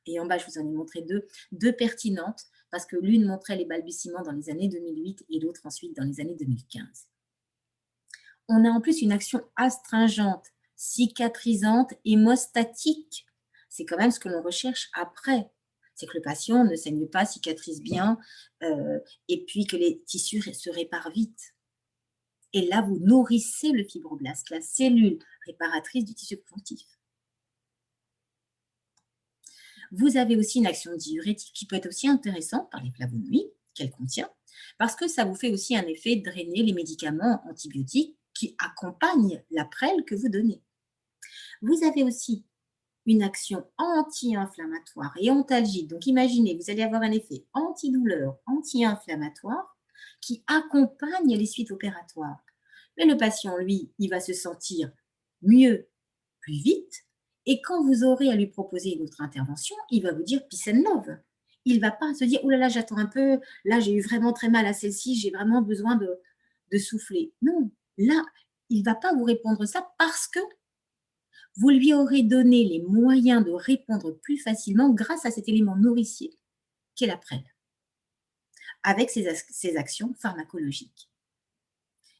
et en bas je vous en ai montré deux pertinentes, parce que l'une montrait les balbutiements dans les années 2008 et l'autre ensuite dans les années 2015. On a en plus une action astringente, cicatrisante, hémostatique. C'est quand même ce que l'on recherche après. C'est que le patient ne saigne pas, cicatrise bien, et puis que les tissus se réparent vite. Et là, vous nourrissez le fibroblast, la cellule réparatrice du tissu conjonctif. Vous avez aussi une action diurétique qui peut être aussi intéressante par les flavonoïdes qu'elle contient, parce que ça vous fait aussi un effet de drainer les médicaments antibiotiques qui accompagnent la prêle que vous donnez. Vous avez aussi une action anti-inflammatoire et antalgique. Donc imaginez, vous allez avoir un effet antidouleur, anti-inflammatoire qui accompagne les suites opératoires. Mais le patient, lui, il va se sentir mieux plus vite. Et quand vous aurez à lui proposer une autre intervention, il va vous dire peace and love. Il ne va pas se dire, oh là là, j'attends un peu, là j'ai eu vraiment très mal à celle-ci, j'ai vraiment besoin de souffler. Non, là, il ne va pas vous répondre ça parce que vous lui aurez donné les moyens de répondre plus facilement grâce à cet élément nourricier qu'est la prêle, avec ses actions pharmacologiques.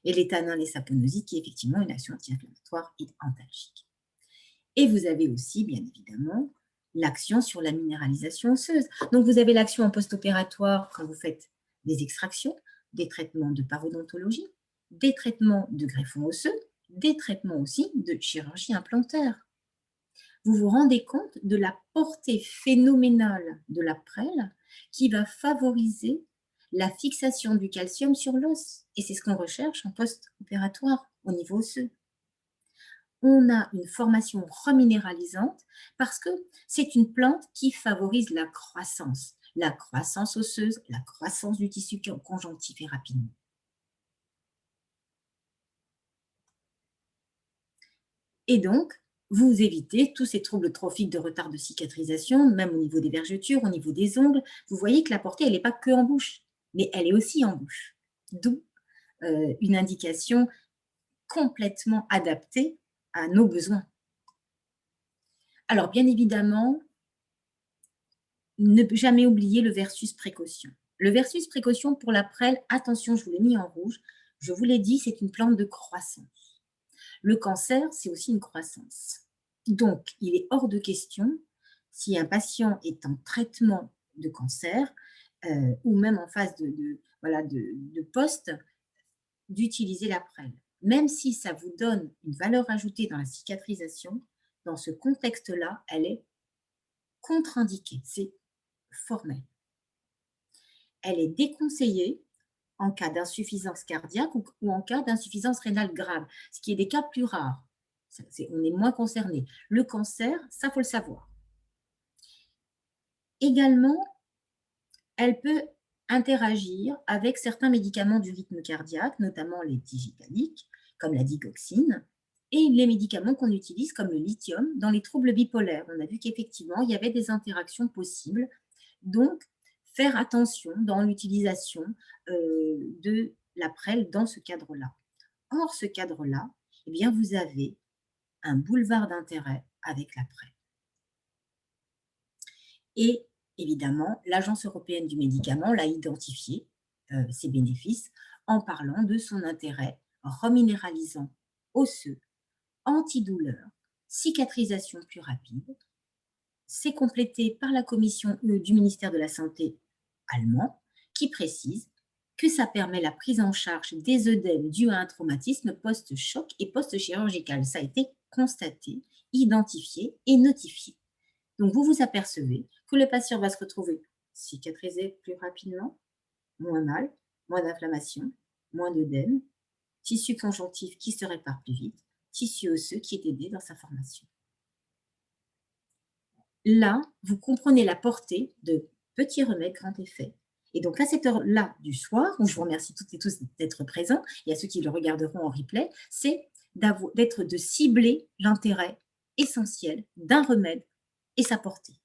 Et l'éthanol et saponosique qui est effectivement une action anti-inflammatoire et antalgique. Et vous avez aussi, bien évidemment, l'action sur la minéralisation osseuse. Donc, vous avez l'action en post-opératoire quand vous faites des extractions, des traitements de parodontologie, des traitements de greffons osseux, des traitements aussi de chirurgie implantaire. Vous vous rendez compte de la portée phénoménale de la prêle qui va favoriser la fixation du calcium sur l'os. Et c'est ce qu'on recherche en post-opératoire au niveau osseux. On a une formation reminéralisante parce que c'est une plante qui favorise la croissance osseuse, la croissance du tissu conjonctif et rapidement. Et donc, vous évitez tous ces troubles trophiques de retard de cicatrisation, même au niveau des vergetures, au niveau des ongles. Vous voyez que la portée, elle n'est pas que en bouche, mais elle est aussi en bouche. D'où une indication complètement adaptée à nos besoins. Alors, bien évidemment, ne jamais oublier le versus précaution. Le versus précaution pour la prêle, attention, je vous l'ai mis en rouge, je vous l'ai dit, c'est une plante de croissance. Le cancer, c'est aussi une croissance. Donc, il est hors de question, si un patient est en traitement de cancer ou même en phase de poste, d'utiliser la prêle. Même si ça vous donne une valeur ajoutée dans la cicatrisation, dans ce contexte-là, elle est contre-indiquée. C'est formelle. Elle est déconseillée en cas d'insuffisance cardiaque ou en cas d'insuffisance rénale grave, ce qui est des cas plus rares. On est moins concerné. Le cancer, ça, il faut le savoir. Également, elle peut interagir avec certains médicaments du rythme cardiaque, notamment les digitaliques, comme la digoxine, et les médicaments qu'on utilise comme le lithium dans les troubles bipolaires. On a vu qu'effectivement, il y avait des interactions possibles. Donc, faire attention dans l'utilisation de la prêle dans ce cadre-là. Or, ce cadre-là, eh bien, vous avez un boulevard d'intérêt avec la prêle. Et évidemment, l'Agence européenne du médicament l'a identifié, ses bénéfices, en parlant de son intérêt reminéralisant, osseux, antidouleur, cicatrisation plus rapide. C'est complété par la commission du ministère de la Santé allemand qui précise que ça permet la prise en charge des œdèmes dus à un traumatisme post-choc et post-chirurgical. Ça a été constaté, identifié et notifié. Donc, vous vous apercevez que le patient va se retrouver cicatrisé plus rapidement, moins mal, moins d'inflammation, moins d'œdème, tissu conjonctif qui se répare plus vite, tissu osseux qui est aidé dans sa formation. Là, vous comprenez la portée de petits remèdes grand effet. Et donc, à cette heure-là du soir, où je vous remercie toutes et tous d'être présents, et à ceux qui le regarderont en replay, c'est de cibler l'intérêt essentiel d'un remède et sa portée.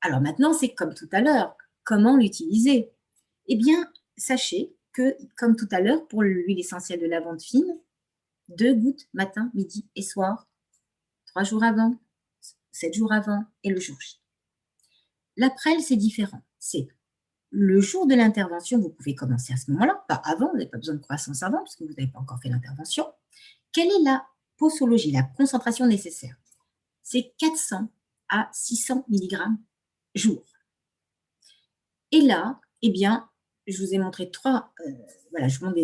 Alors maintenant, c'est comme tout à l'heure, comment l'utiliser? Eh bien, sachez que, comme tout à l'heure, pour l'huile essentielle de lavande fine, 2 gouttes matin, midi et soir, 3 jours avant, 7 jours avant et le jour J. La prêle, c'est différent. C'est le jour de l'intervention, vous pouvez commencer à ce moment-là, pas avant, vous n'avez pas besoin de croissance avant, parce que vous n'avez pas encore fait l'intervention. Quelle est la posologie, la concentration nécessaire? C'est 400 à 600 mg jour. Et là, eh bien, je vous ai montré je vous montre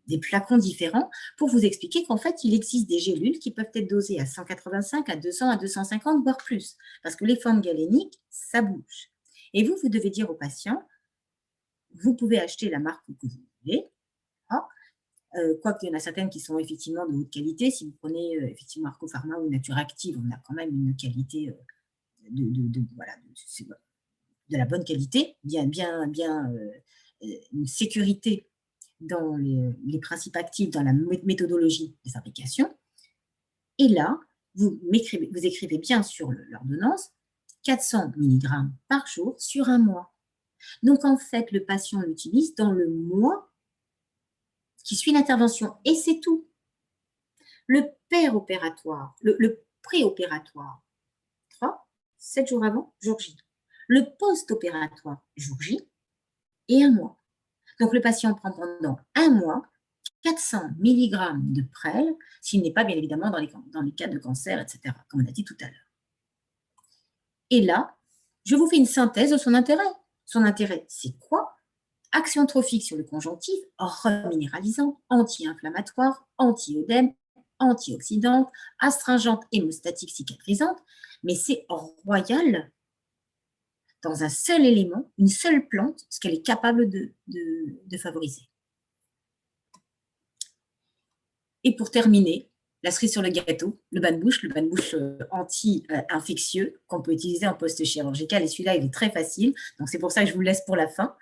des flacons différents pour vous expliquer qu'en fait, il existe des gélules qui peuvent être dosées à 185, à 200, à 250, voire plus. Parce que les formes galéniques, ça bouge. Et vous devez dire au patient, vous pouvez acheter la marque que vous voulez, quoique il y en a certaines qui sont effectivement de haute qualité. Si vous prenez effectivement Arco Pharma ou Nature Active, on a quand même une qualité de la bonne qualité, une sécurité dans les principes actifs, dans la méthodologie de fabrication. Et là, vous écrivez bien sur l'ordonnance 400 mg par jour sur un mois. Donc, en fait, le patient l'utilise dans le mois qui suit l'intervention. Et c'est tout. Le préopératoire, 7 jours avant, jour J. Le post-opératoire, jour J, et un mois. Donc, le patient prend pendant un mois 400 mg de prêle, s'il n'est pas bien évidemment dans les cas de cancer, etc., comme on a dit tout à l'heure. Et là, je vous fais une synthèse de son intérêt. Son intérêt, c'est quoi? Action trophique sur le conjonctif, reminéralisant, anti-inflammatoire, anti-œdème, antioxydante, astringente, hémostatique, cicatrisante, mais c'est royal dans un seul élément, une seule plante, ce qu'elle est capable de favoriser. Et pour terminer, la cerise sur le gâteau, le bain de bouche anti-infectieux qu'on peut utiliser en post-chirurgical. Et celui-là, il est très facile, donc c'est pour ça que je vous le laisse pour la fin.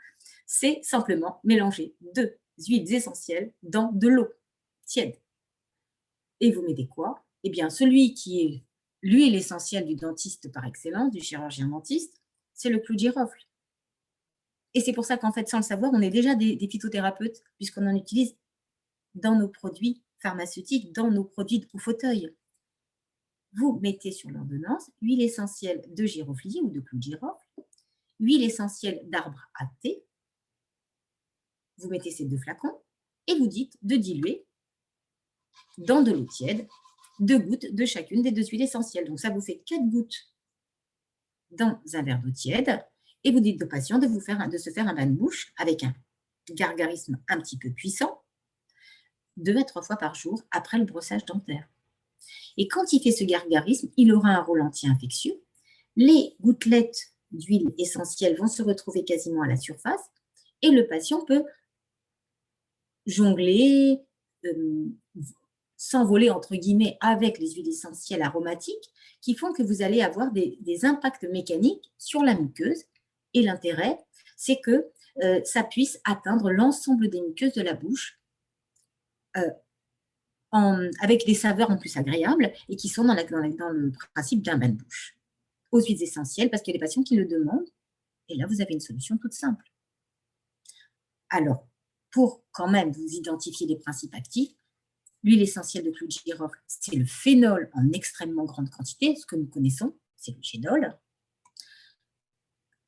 C'est simplement mélanger 2 huiles essentielles dans de l'eau tiède. Et vous mettez quoi? Eh bien, celui qui est l'huile essentielle du dentiste par excellence, du chirurgien dentiste, c'est le clou de girofle. Et c'est pour ça qu'en fait, sans le savoir, on est déjà des phytothérapeutes, puisqu'on en utilise dans nos produits pharmaceutiques, dans nos produits au fauteuil. Vous mettez sur l'ordonnance huile essentielle de giroflier ou de clou de girofle, huile essentielle d'arbre à thé. Vous mettez ces 2 flacons et vous dites de diluer dans de l'eau tiède 2 gouttes de chacune des 2 huiles essentielles. Donc, ça vous fait 4 gouttes dans un verre d'eau tiède et vous dites au patient de se faire un bain de bouche avec un gargarisme un petit peu puissant 2 à 3 fois par jour après le brossage dentaire. Et quand il fait ce gargarisme, il aura un rôle anti-infectieux. Les gouttelettes d'huile essentielle vont se retrouver quasiment à la surface et le patient peut jongler, s'envoler entre guillemets avec les huiles essentielles aromatiques qui font que vous allez avoir des impacts mécaniques sur la muqueuse. Et l'intérêt, c'est que ça puisse atteindre l'ensemble des muqueuses de la bouche avec des saveurs en plus agréables et qui sont dans le principe d'un bain de bouche. Aux huiles essentielles, parce qu'il y a des patients qui le demandent. Et là, vous avez une solution toute simple. Alors, pour quand même vous identifier les principes actifs, l'huile essentielle de clou de girofle, c'est le phénol en extrêmement grande quantité. Ce que nous connaissons, c'est le génol.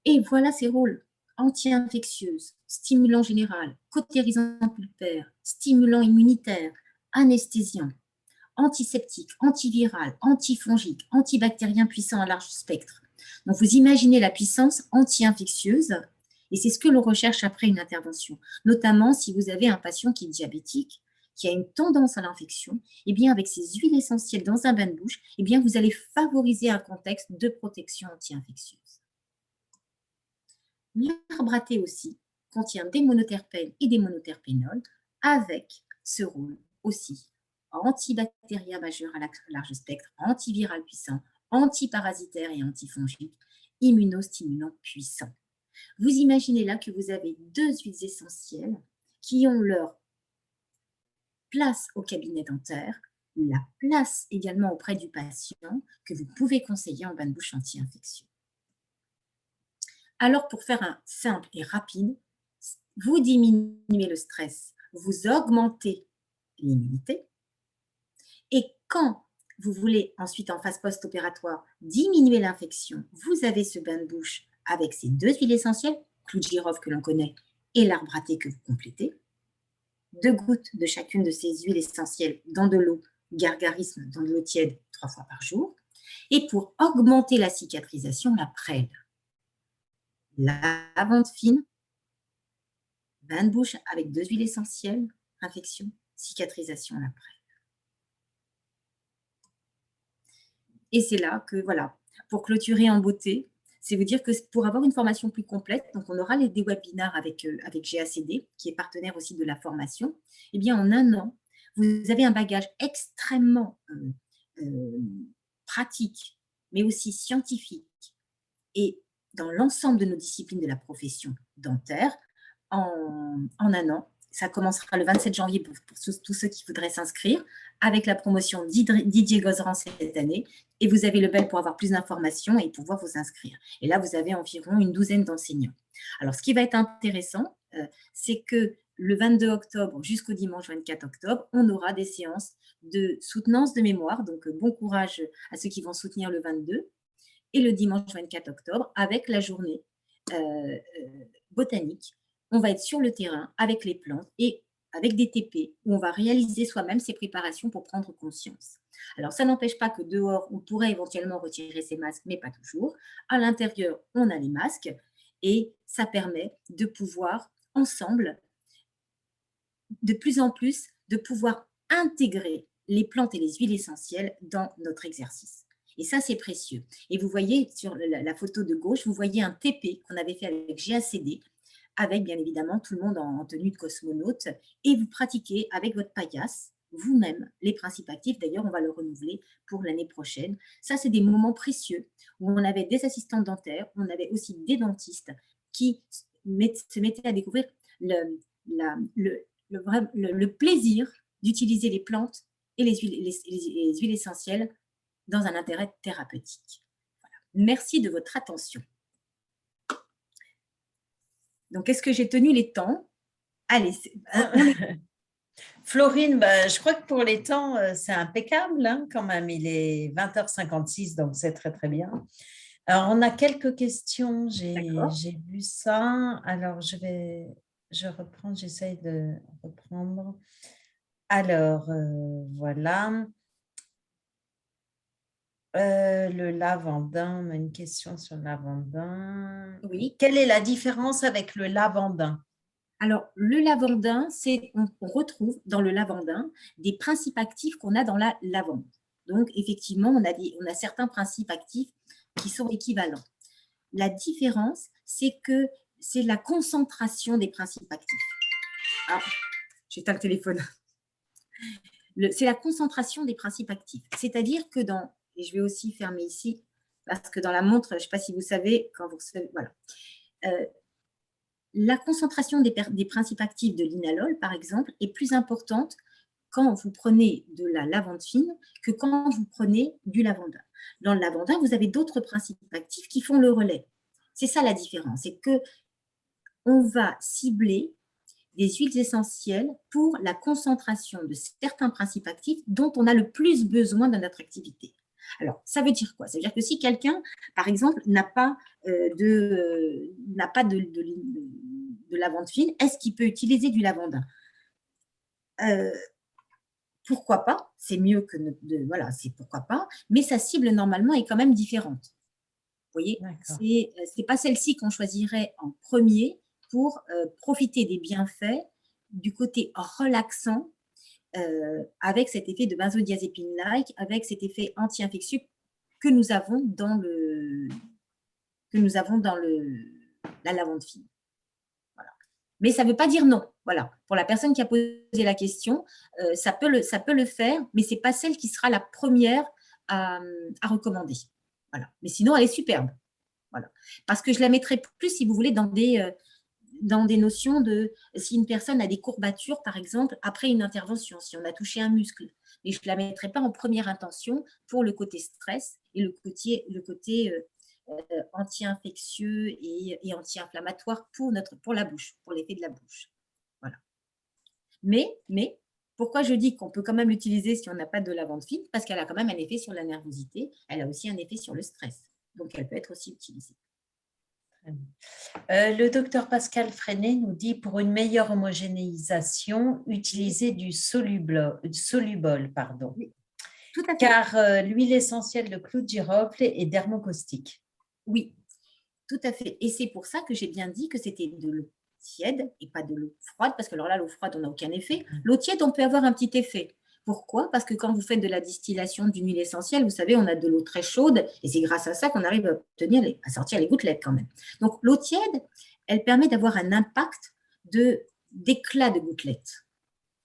Et voilà ses rôles. anti-infectieuse, stimulant général, cautérisant pulpaire, stimulant immunitaire, anesthésiant, antiseptique, antiviral, antifongique, antibactérien puissant à large spectre. Donc, vous imaginez la puissance anti-infectieuse et c'est ce que l'on recherche après une intervention, notamment si vous avez un patient qui est diabétique, qui a une tendance à l'infection, et bien avec ces huiles essentielles dans un bain de bouche, et bien vous allez favoriser un contexte de protection anti-infectieuse. L'arbre à thé aussi contient des monoterpènes et des monoterpénols avec ce rôle aussi antibactérien majeur à large spectre, antiviral puissant, antiparasitaire et antifongique, immunostimulant puissant. Vous imaginez là que vous avez 2 huiles essentielles qui ont leur place au cabinet dentaire, la place également auprès du patient que vous pouvez conseiller en bain de bouche anti-infectieux. Alors, pour faire un simple et rapide, vous diminuez le stress, vous augmentez l'immunité. Et quand vous voulez ensuite, en phase post-opératoire, diminuer l'infection, vous avez ce bain de bouche avec ces 2 huiles essentielles, clou de girofle que l'on connaît et l'arbre à thé que vous complétez. 2 gouttes de chacune de ces huiles essentielles dans de l'eau, gargarisme dans de l'eau tiède 3 fois par jour. Et pour augmenter la cicatrisation, la prêle. Lavande fine, bain de bouche avec 2 huiles essentielles, infection, cicatrisation, la prêle. Et c'est là que, voilà, pour clôturer en beauté, c'est vous dire que pour avoir une formation plus complète, donc on aura des webinaires avec GACD, qui est partenaire aussi de la formation, et bien en 1 an, vous avez un bagage extrêmement pratique, mais aussi scientifique, et dans l'ensemble de nos disciplines de la profession dentaire, en 1 an. Ça commencera le 27 janvier pour tous ceux qui voudraient s'inscrire, avec la promotion Didier Gauzeran cette année. Et vous avez le bel pour avoir plus d'informations et pouvoir vous inscrire. Et là, vous avez environ une douzaine d'enseignants. Alors, ce qui va être intéressant, c'est que le 22 octobre jusqu'au dimanche 24 octobre, on aura des séances de soutenance de mémoire. Donc, bon courage à ceux qui vont soutenir le 22. Et le dimanche 24 octobre, avec la journée botanique, on va être sur le terrain avec les plantes et avec des TP où on va réaliser soi-même ces préparations pour prendre conscience. Alors, ça n'empêche pas que dehors, on pourrait éventuellement retirer ses masques, mais pas toujours. À l'intérieur, on a les masques et ça permet de pouvoir, ensemble, de plus en plus, de pouvoir intégrer les plantes et les huiles essentielles dans notre exercice. Et ça, c'est précieux. Et vous voyez sur la photo de gauche, vous voyez un TP qu'on avait fait avec GACD, avec bien évidemment tout le monde en tenue de cosmonaute, et vous pratiquez avec votre paillasse, vous-même, les principes actifs. D'ailleurs, on va le renouveler pour l'année prochaine. Ça, c'est des moments précieux où on avait des assistants dentaires, on avait aussi des dentistes qui se mettaient à découvrir le plaisir d'utiliser les plantes et les huiles essentielles dans un intérêt thérapeutique. Voilà. Merci de votre attention. Donc, est-ce que j'ai tenu les temps? Allez, Florine, je crois que pour les temps, c'est impeccable hein, quand même. Il est 20h56, donc c'est très, très bien. Alors, on a quelques questions. J'ai vu ça. Alors, je reprends, j'essaye de reprendre. Alors, voilà. Le lavandin, on a une question sur le lavandin. Oui. Quelle est la différence avec le lavandin? Alors, le lavandin, on retrouve dans le lavandin des principes actifs qu'on a dans la lavande. Donc, effectivement, on a certains principes actifs qui sont équivalents. La différence, c'est que c'est la concentration des principes actifs. Ah, j'éteins le téléphone. C'est la concentration des principes actifs. C'est-à-dire que et je vais aussi fermer ici, parce que dans la montre, je ne sais pas si vous savez, quand vous recevez, voilà. La concentration des principes actifs de l'inalol, par exemple, est plus importante quand vous prenez de la lavande fine que quand vous prenez du lavandin. Dans le lavandin, vous avez d'autres principes actifs qui font le relais. C'est ça la différence, c'est qu'on va cibler des huiles essentielles pour la concentration de certains principes actifs dont on a le plus besoin dans notre activité. Alors, ça veut dire quoi? Ça veut dire que si quelqu'un, par exemple, n'a pas de lavande fine, est-ce qu'il peut utiliser du lavandin? Pourquoi pas? C'est mieux que voilà, c'est pourquoi pas, mais sa cible normalement est quand même différente. Vous voyez, D'accord. c'est pas celle-ci qu'on choisirait en premier pour profiter des bienfaits du côté relaxant avec cet effet de benzodiazépine-like, avec cet effet anti-infectieux que nous avons dans la lavande fine. Voilà. Mais ça ne veut pas dire non. Voilà. Pour la personne qui a posé la question, ça peut le faire, mais ce n'est pas celle qui sera la première à recommander. Voilà. Mais sinon, elle est superbe. Voilà. Parce que je la mettrai plus, si vous voulez, dans des notions de si une personne a des courbatures, par exemple, après une intervention, si on a touché un muscle. Mais je ne la mettrai pas en première intention pour le côté stress et le côté anti-infectieux et anti-inflammatoire pour la bouche, pour l'effet de la bouche. Voilà. Mais pourquoi je dis qu'on peut quand même l'utiliser si on n'a pas de lavande fine? Parce qu'elle a quand même un effet sur la nervosité, elle a aussi un effet sur le stress. Donc, elle peut être aussi utilisée. Le docteur Pascal Freinet nous dit pour une meilleure homogénéisation, utiliser du solubol, pardon. Oui, tout à fait. Car l'huile essentielle de clou de girofle est dermocaustique. Oui, tout à fait. Et c'est pour ça que j'ai bien dit que c'était de l'eau tiède et pas de l'eau froide, parce que alors là, l'eau froide, on n'a aucun effet. L'eau tiède, on peut avoir un petit effet. Pourquoi? Parce que quand vous faites de la distillation d'une huile essentielle, vous savez, on a de l'eau très chaude et c'est grâce à ça qu'on arrive à sortir les gouttelettes quand même. Donc, l'eau tiède, elle permet d'avoir un impact d'éclat de gouttelettes.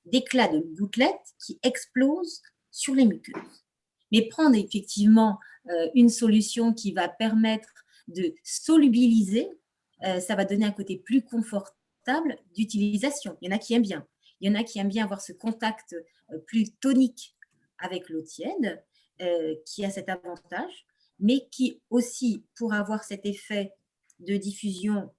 D'éclat de gouttelettes qui explosent sur les muqueuses. Mais prendre effectivement une solution qui va permettre de solubiliser, ça va donner un côté plus confortable d'utilisation. Il y en a qui aiment bien. Il y en a qui aiment bien avoir ce contact plus tonique avec l'eau tiède, qui a cet avantage, mais qui aussi, pour avoir cet effet de diffusion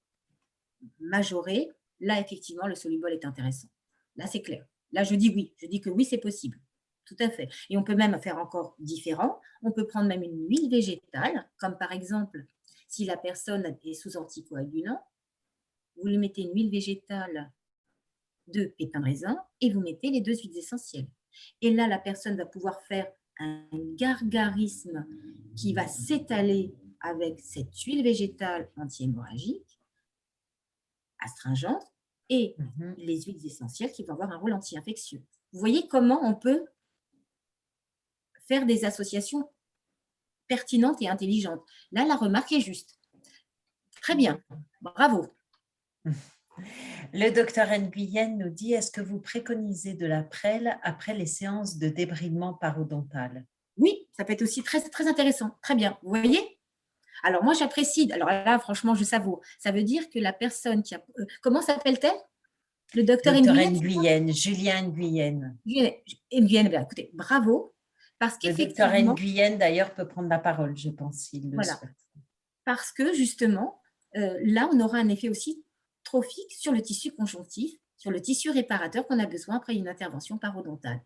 majoré, là, effectivement, le solubol est intéressant. Là, c'est clair. Là, je dis oui. Je dis que oui, c'est possible. Tout à fait. Et on peut même faire encore différent. On peut prendre même une huile végétale, comme par exemple, si la personne est sous anticoagulant, vous lui mettez une huile végétale de pépins de raisin et vous mettez les 2 huiles essentielles. Et là, la personne va pouvoir faire un gargarisme qui va s'étaler avec cette huile végétale anti-hémorragique, astringente, et les huiles essentielles qui vont avoir un rôle anti-infectieux. Vous voyez comment on peut faire des associations pertinentes et intelligentes. Là, la remarque est juste. Très bien, bravo. Le docteur Nguyen nous dit, est-ce que vous préconisez de la prêle après les séances de débridement parodontal? Oui, ça peut être aussi très, très intéressant. Très bien, vous voyez? Alors, moi, j'apprécie. Alors là, franchement, je savoure. Ça veut dire que la personne qui a… comment s'appelle-t-elle? Le docteur Nguyen, Julien Nguyen. Nguyen, bien, écoutez, bravo. Parce le docteur Nguyen, d'ailleurs, peut prendre la parole, je pense, s'il le souhaite. Parce que, justement, là, on aura un effet aussi trophique sur le tissu conjonctif, sur le tissu réparateur qu'on a besoin après une intervention parodontale.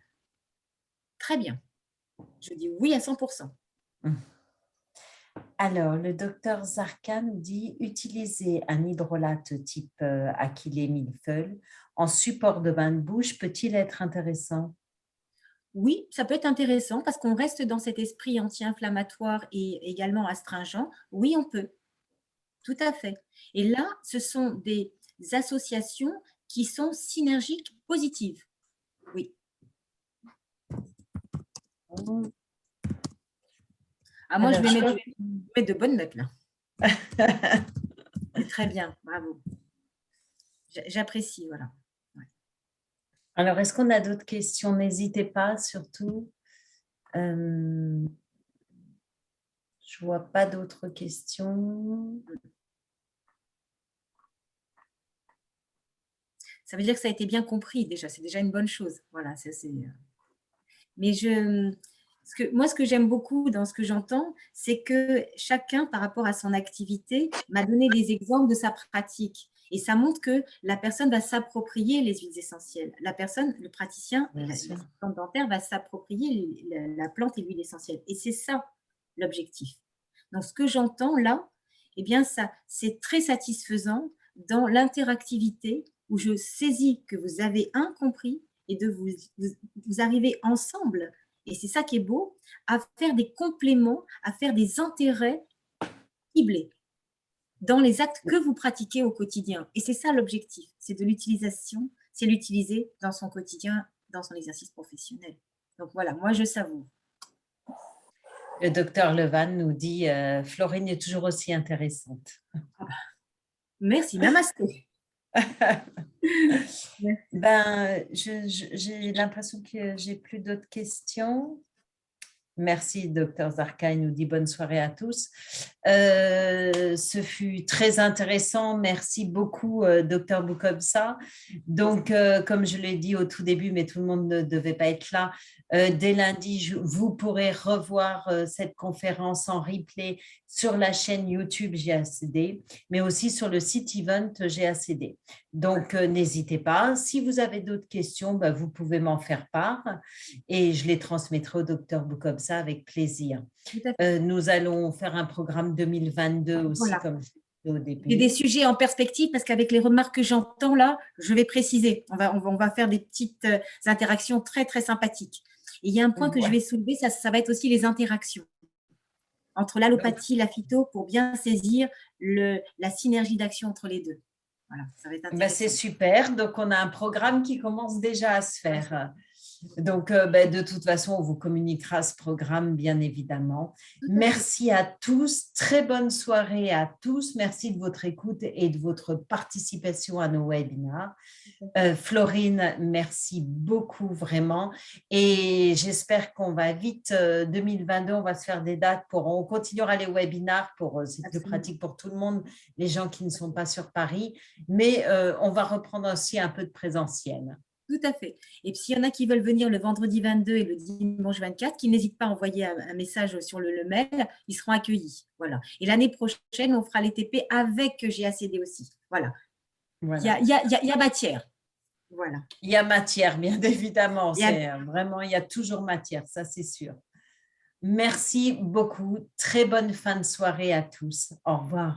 Très bien. Je dis oui à 100%. Alors, le docteur Zarka nous dit utiliser un hydrolate type Achillée millefeuille en support de bain de bouche peut-il être intéressant? Oui, ça peut être intéressant parce qu'on reste dans cet esprit anti-inflammatoire et également astringent. Oui, on peut. Tout à fait. Et là, ce sont des associations qui sont synergiques positives. Oui. Ah, moi, je vais mettre de bonnes notes là. C'est très bien, bravo. J'apprécie, voilà. Ouais. Alors, est-ce qu'on a d'autres questions? N'hésitez pas, surtout. Je ne vois pas d'autres questions. Ça veut dire que ça a été bien compris déjà, c'est déjà une bonne chose. Voilà, mais ce que j'aime beaucoup dans ce que j'entends, c'est que chacun, par rapport à son activité, m'a donné des exemples de sa pratique. Et ça montre que la personne va s'approprier les huiles essentielles. La personne, le praticien, l'assistante dentaire va s'approprier la plante et l'huile essentielle. Et c'est ça l'objectif. Donc, ce que j'entends là, eh bien, ça, c'est très satisfaisant dans l'interactivité où je saisis que vous avez compris et de vous arriver ensemble, et c'est ça qui est beau, à faire des compléments, à faire des intérêts ciblés dans les actes que vous pratiquez au quotidien. Et c'est ça l'objectif, c'est de l'utilisation, c'est l'utiliser dans son quotidien, dans son exercice professionnel. Donc voilà, moi je savoure. Le docteur Levan nous dit Florine est toujours aussi intéressante. Merci, namasté. Ben, j'ai l'impression que j'ai plus d'autres questions. Merci, docteur Zarka, il nous dit bonne soirée à tous. Ce fut très intéressant. Merci beaucoup, docteur Boukobza. Donc, comme je l'ai dit au tout début, mais tout le monde ne devait pas être là, dès lundi, vous pourrez revoir cette conférence en replay sur la chaîne YouTube GACD, mais aussi sur le site Event GACD. Donc, n'hésitez pas. Si vous avez d'autres questions, ben, vous pouvez m'en faire part et je les transmettrai au docteur Boukobza avec plaisir. Nous allons faire un programme 2022 aussi, voilà, comme je disais au début. Il y a des sujets en perspective parce qu'avec les remarques que j'entends là, je vais préciser. On va faire des petites interactions très, très sympathiques. Et il y a un point que je vais soulever, ça va être aussi les interactions entre l'allopathie et la phyto pour bien saisir la synergie d'action entre les deux. Voilà, ça va être intéressant. C'est super. Donc, on a un programme qui commence déjà à se faire. Donc, de toute façon, on vous communiquera ce programme, bien évidemment. Merci à tous. Très bonne soirée à tous. Merci de votre écoute et de votre participation à nos webinaires. Florine, merci beaucoup, vraiment. Et j'espère qu'on va vite, 2022, on va se faire des dates on continuera les webinaires c'est plus pratique pour tout le monde, les gens qui ne sont pas sur Paris, mais on va reprendre aussi un peu de présentiel. Tout à fait. Et puis, s'il y en a qui veulent venir le vendredi 22 et le dimanche 24, qui n'hésitent pas à envoyer un message sur le mail, ils seront accueillis. Voilà. Et l'année prochaine, on fera les TP avec GACD aussi. Voilà. Il y a matière. Voilà. Il y a matière, bien évidemment. Vraiment, il y a toujours matière, ça c'est sûr. Merci beaucoup. Très bonne fin de soirée à tous. Au revoir.